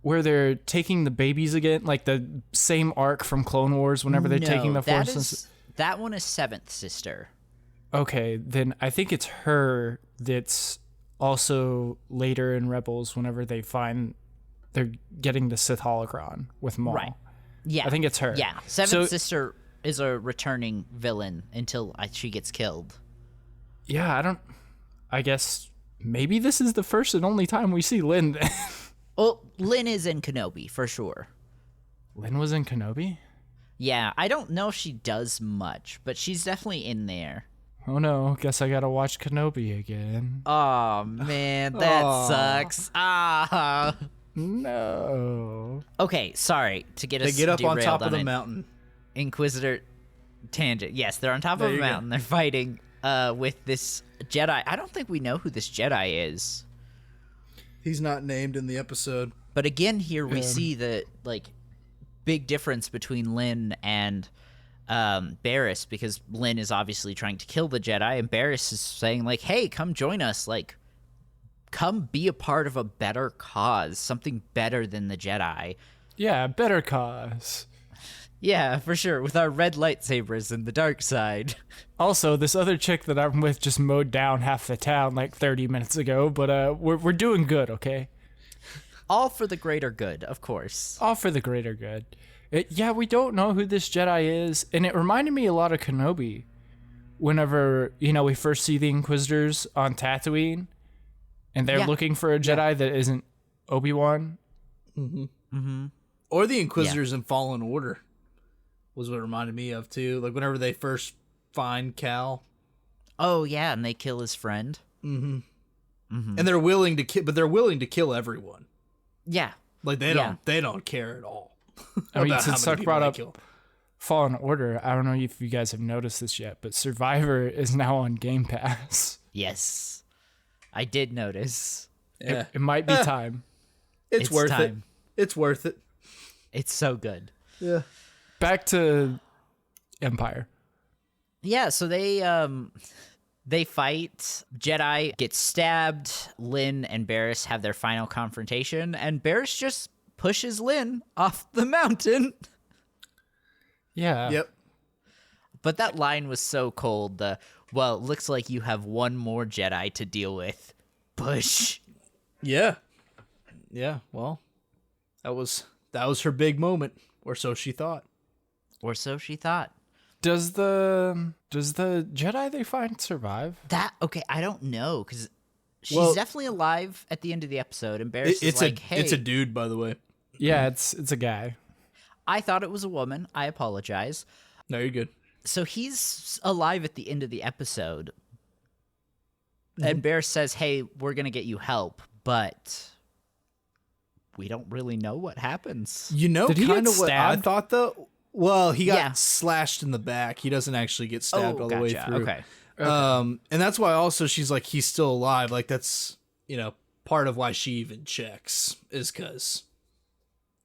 where they're taking the babies again? Like, the same arc from Clone Wars whenever they're taking the Force? That one is Seventh Sister. Okay, then I think it's her that's also later in Rebels whenever they're getting the Sith holocron with Maul. Right. Yeah. I think it's her. Yeah. Seventh Sister is a returning villain until she gets killed. Yeah, I guess maybe this is the first and only time we see Lynn then. Well, Lynn is in Kenobi, for sure. Lynn was in Kenobi? Yeah, I don't know if she does much, but she's definitely in there. Oh no, guess I gotta watch Kenobi again. Oh man, that sucks. Ah. No. Okay, sorry to get us. They get up on top of the it. mountain. Inquisitor tangent. Yes, they're on top of a mountain. They're fighting with this Jedi. I don't think we know who this Jedi is. He's not named in the episode. But again, here we see the big difference between Lynn and Barriss, because Lynn is obviously trying to kill the Jedi, and Barriss is saying hey, come join us, come be a part of a better cause, something better than the Jedi. Yeah, better cause. Yeah, for sure, with our red lightsabers and the dark side. Also, this other chick that I'm with just mowed down half the town 30 minutes ago, but we're doing good, okay? All for the greater good, of course. All for the greater good. We don't know who this Jedi is, and it reminded me a lot of Kenobi. Whenever, we first see the Inquisitors on Tatooine, and they're looking for a Jedi that isn't Obi-Wan. Mm-hmm. Mm-hmm. Or the Inquisitors in Fallen Order was what it reminded me of, too. Whenever they first find Cal. Oh, yeah, and they kill his friend. Mm-hmm. Mm-hmm. And they're willing to kill everyone. Yeah. They don't care at all. I mean, since Tuck brought up Fallen Order, I don't know if you guys have noticed this yet, but Survivor is now on Game Pass. Yes. I did notice. Yeah. It might be time. It's worth it. It's worth it. It's so good. Yeah. Back to Empire. Yeah, so they fight. Jedi gets stabbed. Lynn and Barriss have their final confrontation, and Barriss just pushes Lynn off the mountain. Yeah. Yep. But that line was so cold. Well, it looks like you have one more Jedi to deal with. Push. Yeah. Yeah, well, that was her big moment, or so she thought. Or so she thought. Does the Jedi they find survive? I don't know, because she's definitely alive at the end of the episode, and Barriss is hey. It's a dude, by the way. Yeah, it's a guy. I thought it was a woman. I apologize. No, you're good. So he's alive at the end of the episode, and Barriss says, hey, we're going to get you help, but we don't really know what happens. You know, Did he kind get of what I stabbed? thought though. Well, he got Yeah. slashed in the back. He doesn't actually get stabbed all the way gotcha. through. Okay. And that's why also she's like, he's still alive. Like that's, part of why she even checks is because,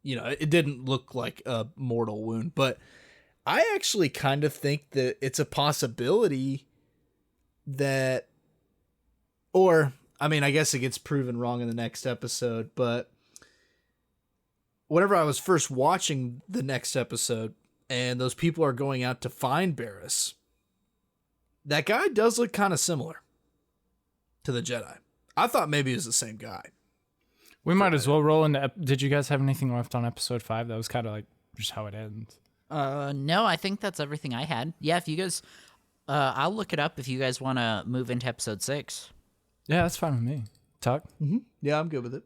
it didn't look like a mortal wound. But I actually kind of think that it's a possibility that, or, I mean, I guess it gets proven wrong in the next episode, but whenever I was first watching the next episode and those people are going out to find Barriss, that guy does look kind of similar to the Jedi. I thought maybe it was the same guy. We might as well roll into. Did you guys have anything left on episode 5? That was kind of like just how it ends. No, I think that's everything I had. Yeah, if you guys, I'll look it up if you guys want to move into episode 6. Yeah, that's fine with me. Tuck? Mm-hmm. Yeah, I'm good with it.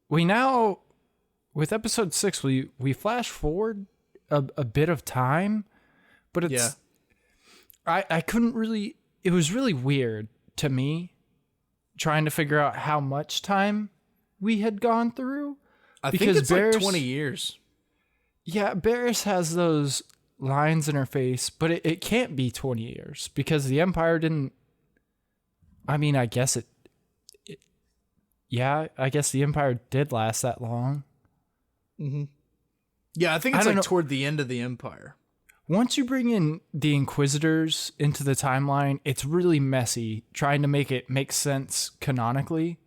We now, with episode 6, we flash forward a bit of time, but it's. Yeah. I couldn't really. It was really weird to me trying to figure out how much time we had gone through. I think it's Barriss, like 20 years. Yeah, Barriss has those lines in her face, but it can't be 20 years because the Empire didn't. I mean, I guess yeah, I guess the Empire did last that long. Mm-hmm. Yeah, I think it's like toward the end of the Empire. Once you bring in the Inquisitors into the timeline, it's really messy trying to make it make sense canonically.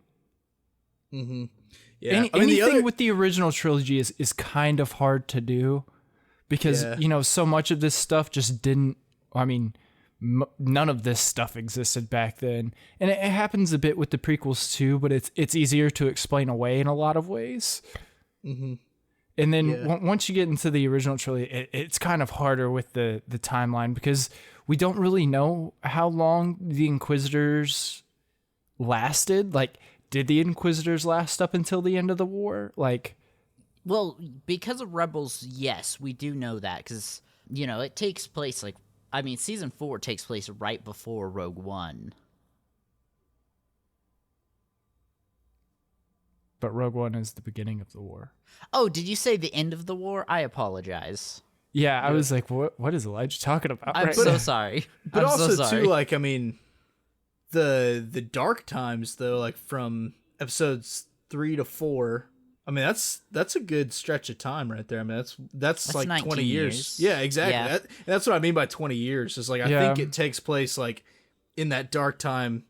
Mm-hmm. Yeah, Anything with the original trilogy is kind of hard to do because, so much of this stuff just didn't, none of this stuff existed back then. And it happens a bit with the prequels too, but it's easier to explain away in a lot of ways. Mm-hmm. And then once you get into the original trilogy, it's kind of harder with the timeline because we don't really know how long the Inquisitors lasted. Like, did the Inquisitors last up until the end of the war? Like, well, because of Rebels, yes, we do know that because, it takes place season 4 takes place right before Rogue One. but Rogue One is the beginning of the war. Oh, did you say the end of the war? I apologize. Yeah, I was like, what is Elijah talking about? I'm so sorry. But I'm also so sorry. too, like, I mean, the dark times though, like from episodes 3 to 4. I mean, that's a good stretch of time right there. I mean, that's like 20 years. Yeah, exactly. Yeah. That's what I mean by 20 years. Is like I think it takes place like in that dark time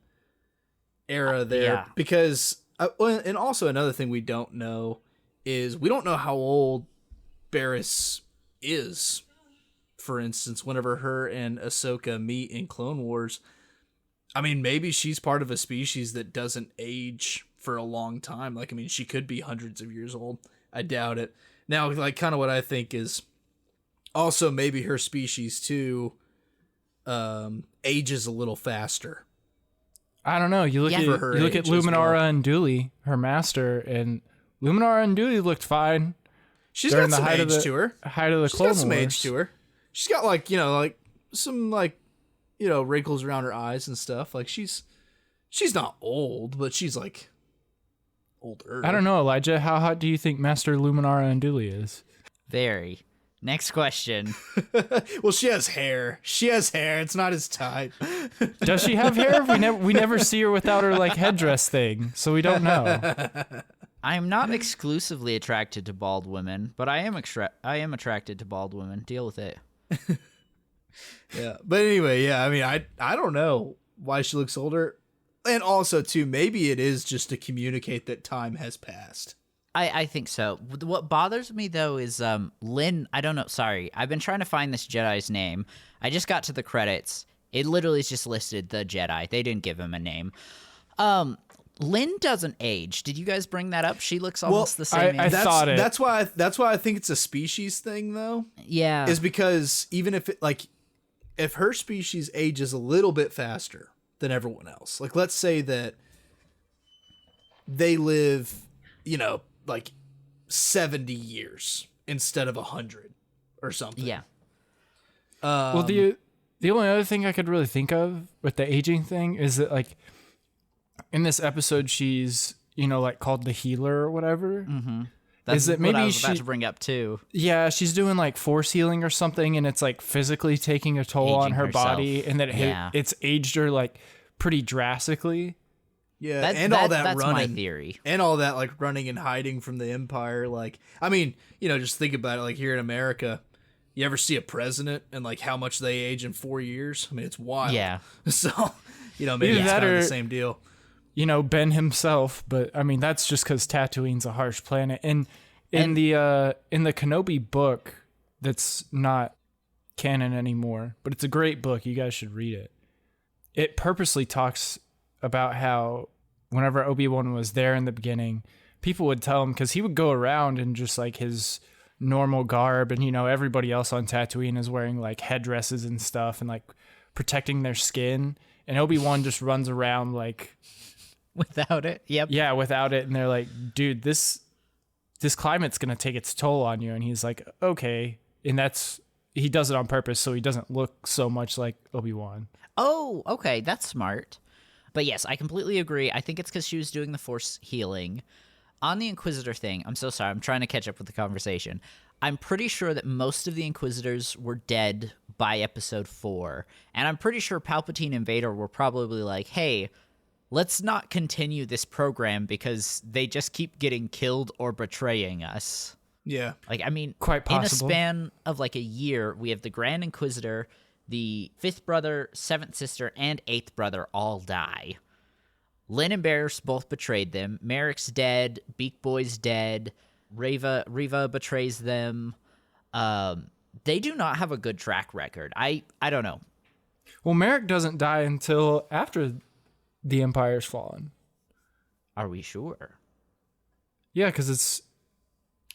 era there because and also another thing we don't know is we don't know how old Barriss is. For instance, whenever her and Ahsoka meet in Clone Wars, I mean, maybe she's part of a species that doesn't age for a long time. Like, I mean, she could be hundreds of years old. I doubt it. Now, like, kind of what I think is also maybe her species too ages a little faster. I don't know. You look at Luminara and Dooley, her master, and Luminara and Dooley looked fine. She's got some age to her. Height of the Clone Wars. She's got some age to her. She's got some wrinkles around her eyes and stuff. Like she's not old, but she's like older. I don't know, Elijah. How hot do you think Master Luminara and Dooley is? Very. Next question. Well, she has hair. It's not his type. Does she have hair? We never see her without her like headdress thing, so we don't know. I am not exclusively attracted to bald women, but I am attracted to bald women. Deal with it. Yeah, but anyway, yeah. I mean, I don't know why she looks older, and also too, maybe it is just to communicate that time has passed. I think so. What bothers me though is Lynn. I don't know. Sorry, I've been trying to find this Jedi's name. I just got to the credits. It literally is just listed the Jedi. They didn't give him a name. Lynn doesn't age. Did you guys bring that up? She looks almost the same. I thought it. That's why I think it's a species thing though. Yeah, is because even if if her species ages a little bit faster than everyone else, like let's say that they live, 70 years instead of 100 or something. Yeah. Well, the only other thing I could really think of with the aging thing is that like in this episode she's called the healer or whatever, That's is that what maybe I was about she, to bring up too. yeah, she's doing like force healing or something, and it's like physically taking a toll on Aging her herself. body, and that it's aged her like pretty drastically. Yeah, and all that that's running. my theory. And all that, like, running and hiding from the Empire. Like, I mean, just think about it. Like, here in America, you ever see a president and, like, how much they age in 4 years? I mean, it's wild. Yeah. So, maybe it's kind of the same deal. Ben himself, but I mean that's just because Tatooine's a harsh planet. And in the Kenobi book, that's not canon anymore, but it's a great book. You guys should read it. It purposely talks about how whenever Obi-Wan was there in the beginning, people would tell him, because he would go around in just like his normal garb, and everybody else on Tatooine is wearing like headdresses and stuff and like protecting their skin, and Obi-Wan just runs around like Without it, yep. Yeah, without it, and they're like, dude, this climate's gonna take its toll on you, and he's like, okay, and he does it on purpose so he doesn't look so much like Obi-Wan. Oh, okay, that's smart. But yes, I completely agree. I think it's because she was doing the force healing. On the Inquisitor thing, I'm so sorry, I'm trying to catch up with the conversation. I'm pretty sure that most of the Inquisitors were dead by episode 4, and I'm pretty sure Palpatine and Vader were probably like, hey, let's not continue this program because they just keep getting killed or betraying us. Yeah. Like, I mean, Quite possible. in a span of like a year, we have the Grand Inquisitor, the 5th brother, 7th sister, and 8th brother all die. Lynn and Barriss both betrayed them. Merrick's dead. Beak Boy's dead. Reva betrays them. They do not have a good track record. I don't know. Well, Merrick doesn't die until after the Empire's fallen. Are we sure? Yeah, because it's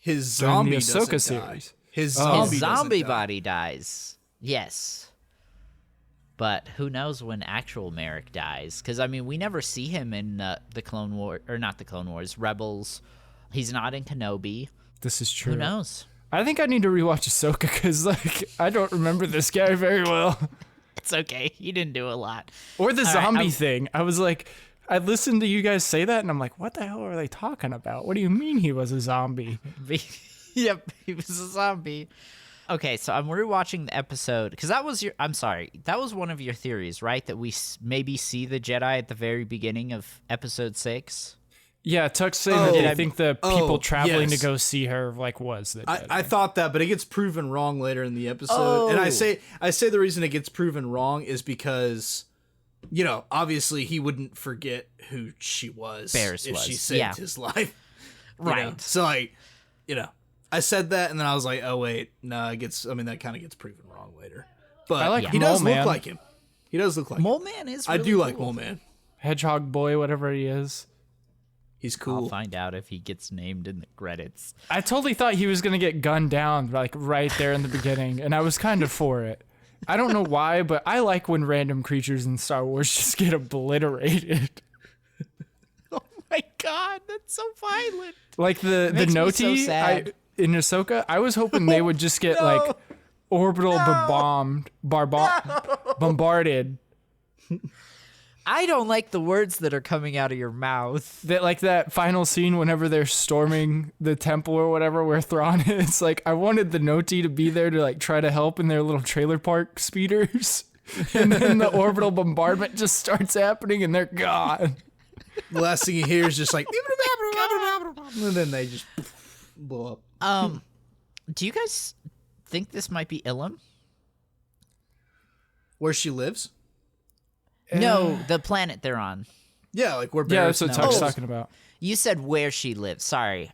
his zombie the doesn't Ahsoka die. series. His His zombie, zombie doesn't die. body dies. Yes. But who knows when actual Merrick dies? Because, I mean, we never see him in the Clone War, or not the Clone Wars, Rebels. He's not in Kenobi. This is true. Who knows? I think I need to rewatch Ahsoka because, like, I don't remember this guy very well. It's okay. He didn't do a lot. Or the All right, zombie thing. I was like, I listened to you guys say that, and I'm like, what the hell are they talking about? What do you mean he was a zombie? Yep, he was a zombie. Okay, so I'm rewatching the episode because that was that was one of your theories, right? That we maybe see the Jedi at the very beginning of episode 6. Yeah, Tuck's saying that I I- think the people traveling yes. to go see her was the Jedi. I thought that, but it gets proven wrong later in the episode. And I Oh. say the reason it gets proven wrong is because, obviously he wouldn't forget who she was Barriss if was, she saved yeah. his life. Right. So I said that, and then I was like, oh wait, no, that kind of gets proven wrong later. But I like he does Mole look Man. like him. He does look like him. Mole Man is. I Really do like cool. Mole Man. Hedgehog Boy, whatever he is. He's I'll cool. find out if he gets named in the credits. I totally thought he was going to get gunned down, like, right there in the beginning, and I was kind of for it. I don't know why, but I like when random creatures in Star Wars just get obliterated. Oh my god, that's so violent. Like the makes me so Noti sad. in Ahsoka, I was hoping they would just get like orbital bombarded. I don't like the words that are coming out of your mouth. That like that final scene whenever they're storming the temple or whatever where Thrawn is. Like I wanted the Noti to be there to like try to help in their little trailer park speeders, and then the orbital bombardment just starts happening and they're gone. The last thing you hear is just like, and then they just blow up. Do you guys think this might be Ilum? Where she lives? No, the planet they're on. Yeah, like where Barriss Yeah, that's what knows. Tuck's talking about. You said where she lives. Sorry,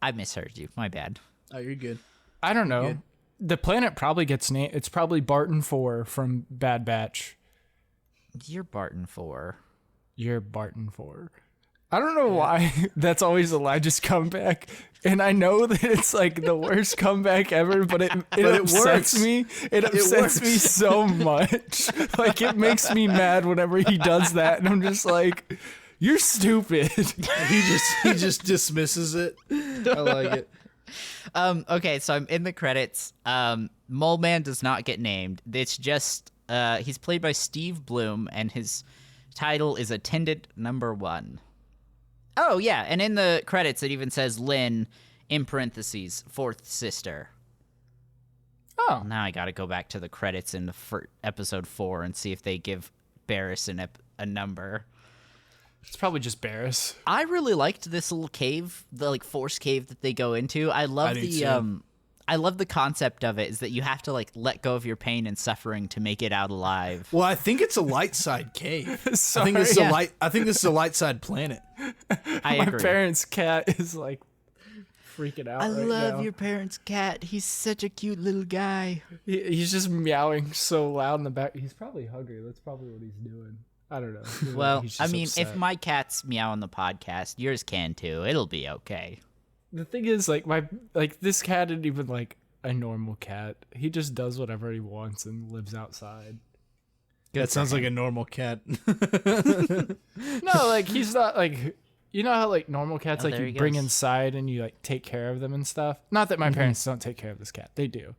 I misheard you. My bad. Oh, you're good. I don't know. Good. The planet probably gets named. It's probably Barton 4 from Bad Batch. You're Barton 4. You're Barton 4. I don't know why that's always Elijah's comeback. And I know that it's like the worst comeback ever, but it upsets works. me. It upsets me works. so much. Like it makes me mad whenever he does that. And I'm just like, you're stupid. He just dismisses it. I like it. Okay, so I'm in the credits. Mole Man does not get named. It's just he's played by Steve Bloom, and his title is Attendant Number 1. Oh yeah, and in the credits it even says Lynn in parentheses, fourth sister. Oh. Now I gotta go back to the credits in episode 4 and see if they give Barriss a number. It's probably just Barriss. I really liked this little cave, the like force cave that they go into. I love I love the concept of it is that you have to like let go of your pain and suffering to make it out alive. Well, I think it's a light side cave. I think this is a light side planet. I My agree. parents' cat is like freaking out. I right love now. your parents' cat. He's such a cute little guy. He's just meowing so loud in the back. He's probably hungry. That's probably what he's doing. I don't know. Well, He's I just mean, upset. if my cats meow on the podcast, yours can too. It'll be okay. The thing is, like this cat isn't even like a normal cat. He just does whatever he wants and lives outside. That sounds like a normal cat. No, like he's not like, you know how like normal cats like there you he bring goes. inside and you like take care of them and stuff. Not that my parents don't take care of this cat. They do.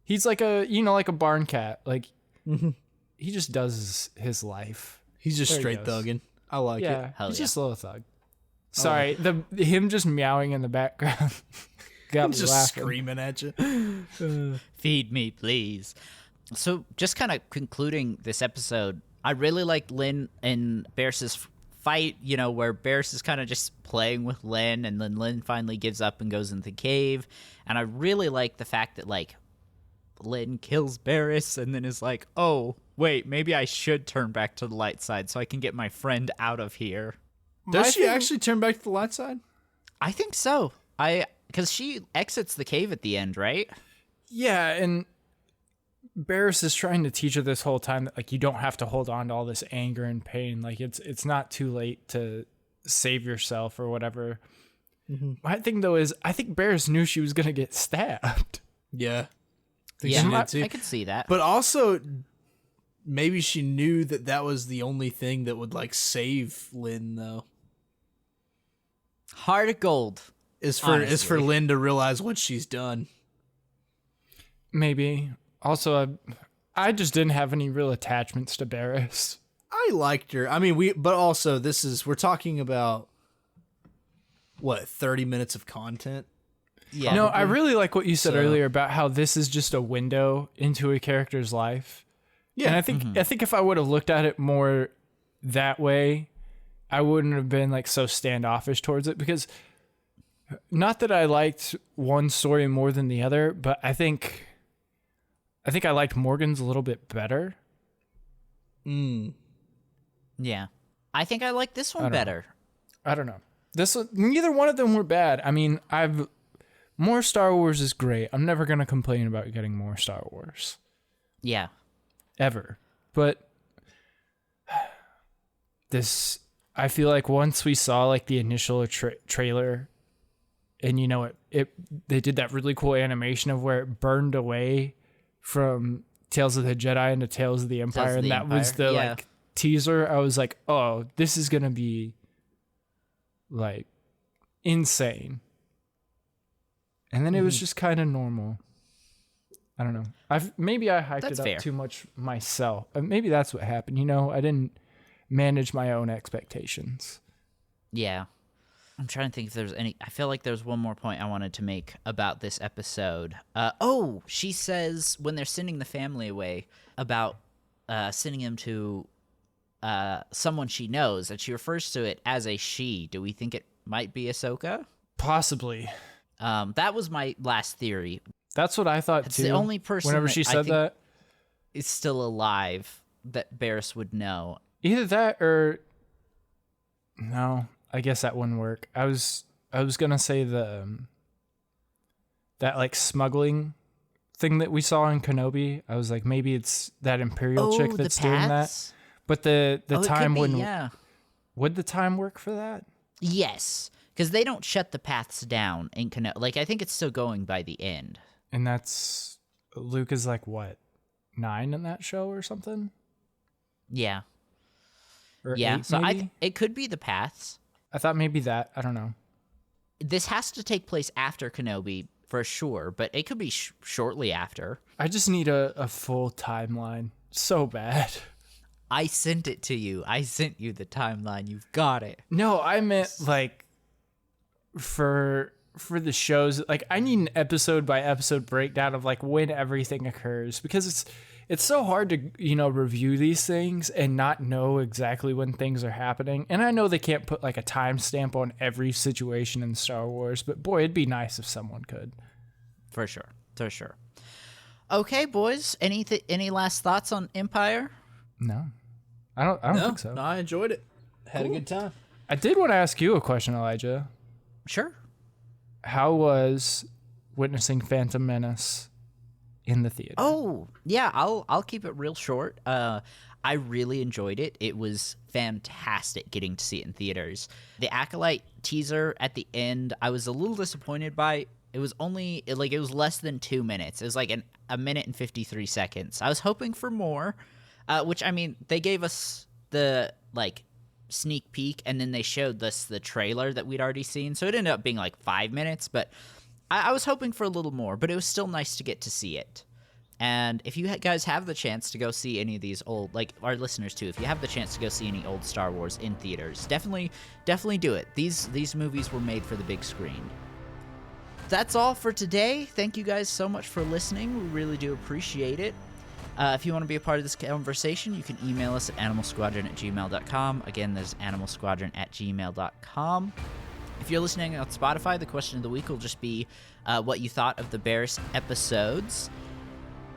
He's like like a barn cat. Like he just does his life. He's just There he straight goes. thugging. I like Yeah, it. Hell he's yeah. just a little thug. Sorry, him just meowing in the background got me Just laughing. screaming at you. Feed me, please. So, just kind of concluding this episode, I really like Lynn and Barriss's fight, where Barriss is kind of just playing with Lynn, and then Lynn finally gives up and goes into the cave. And I really like the fact that, like, Lynn kills Barriss and then is like, oh, wait, maybe I should turn back to the light side so I can get my friend out of here. Does she actually turn back to the light side? I think so. Because she exits the cave at the end, right? Yeah, and Barriss is trying to teach her this whole time that like you don't have to hold on to all this anger and pain. Like it's not too late to save yourself or whatever. My thing though is I think Barriss knew she was gonna get stabbed. Yeah. Yeah, she did I too. could see that. But also, maybe she knew that was the only thing that would like save Lynn, though. Heart of gold. Is for Honestly. Lynn to realize what she's done. Maybe. Also, I just didn't have any real attachments to Barriss. I liked her. I mean, but also we're talking about what 30 minutes of content. Yeah. No, I really like what you said So- earlier about how this is just a window into a character's life. Yeah, And I think if I would have looked at it more that way, I wouldn't have been like so standoffish towards it, because not that I liked one story more than the other, but I think I liked Morgan's a little bit better. Yeah. I think I like this one don't know. better. I don't know. Neither one of them were bad. I mean, more Star Wars is great. I'm never going to complain about getting more Star Wars. Yeah. Ever. But this, I feel like once we saw like the initial trailer, and they did that really cool animation of where it burned away from Tales of the Jedi into Tales of the Empire, of the and that was Empire, the yeah. like teaser. I was like, oh, this is gonna be like insane. And then it was just kind of normal. I don't know. Maybe I hyped That's it up fair. too much myself. Maybe that's what happened. I didn't manage my own expectations. Yeah. I'm trying to think if there's any. I feel like there's one more point I wanted to make about this episode. She says when they're sending the family away about sending them to someone she knows, and she refers to it as a she. Do we think it might be Ahsoka? Possibly. That was my last theory. That's what I thought It's too. the only person Whenever that she I said think- that, Is still alive that Barriss would know. either that or no, I guess that wouldn't work. I was gonna say the that like smuggling thing that we saw in Kenobi. I was like, maybe it's that Imperial chick that's the doing that. paths? But the Oh, it could time be, wouldn't. yeah. Would the time work for that? Yes, because they don't shut the paths down in Kenobi. Like, I think it's still going by the end. And that's Luke is like what, 9 in that show or something? Yeah. Or Yeah, 8 so maybe? it could be the paths. I thought maybe that. I don't know. This has to take place after Kenobi for sure, but it could be shortly after. I just need a full timeline so bad. I sent it to you. I sent you the timeline. You've got it. No, I meant like for for the shows, like I need an episode by episode breakdown of like when everything occurs, because it's so hard to, you know, review these things and not know exactly when things are happening. And I know they can't put like a timestamp on every situation in Star Wars, but boy, it'd be nice if someone could. For sure. Okay, boys. Any last thoughts on Empire? No, I don't think so. No, I enjoyed it. Had a good time. I did want to ask you a question, Elijah. Sure. How was witnessing Phantom Menace in the theater? Oh, yeah, I'll keep it real short. I really enjoyed it. It was fantastic getting to see it in theaters. The Acolyte teaser at the end, I was a little disappointed by. It was only, it was less than 2 minutes. It was like a minute and 53 seconds. I was hoping for more, which, I mean, they gave us the, like, sneak peek, and then they showed us the trailer that we'd already seen, so it ended up being like 5 minutes, but I was hoping for a little more, but it was still nice to get to see it. And if you guys have the chance to go see any of these old, like our listeners too, if you have the chance to go see any old Star Wars in theaters, definitely do it. These movies were made for the big screen. That's all for today. Thank you guys so much for listening. We really do appreciate it. If you want to be a part of this conversation, you can email us at animalsquadron@gmail.com. Again, there's animalsquadron@gmail.com. If you're listening on Spotify, the question of the week will just be what you thought of the Barriss episodes.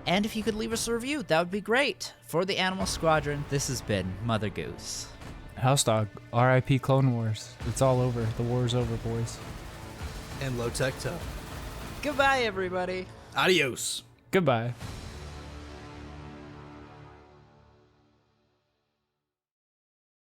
And if you could leave us a review, that would be great. For the Animal Squadron, this has been Mother Goose. HouseDog, R.I.P. Clone Wars. It's all over. The war's over, boys. And Lowtech Toe. Goodbye, everybody. Adios. Goodbye.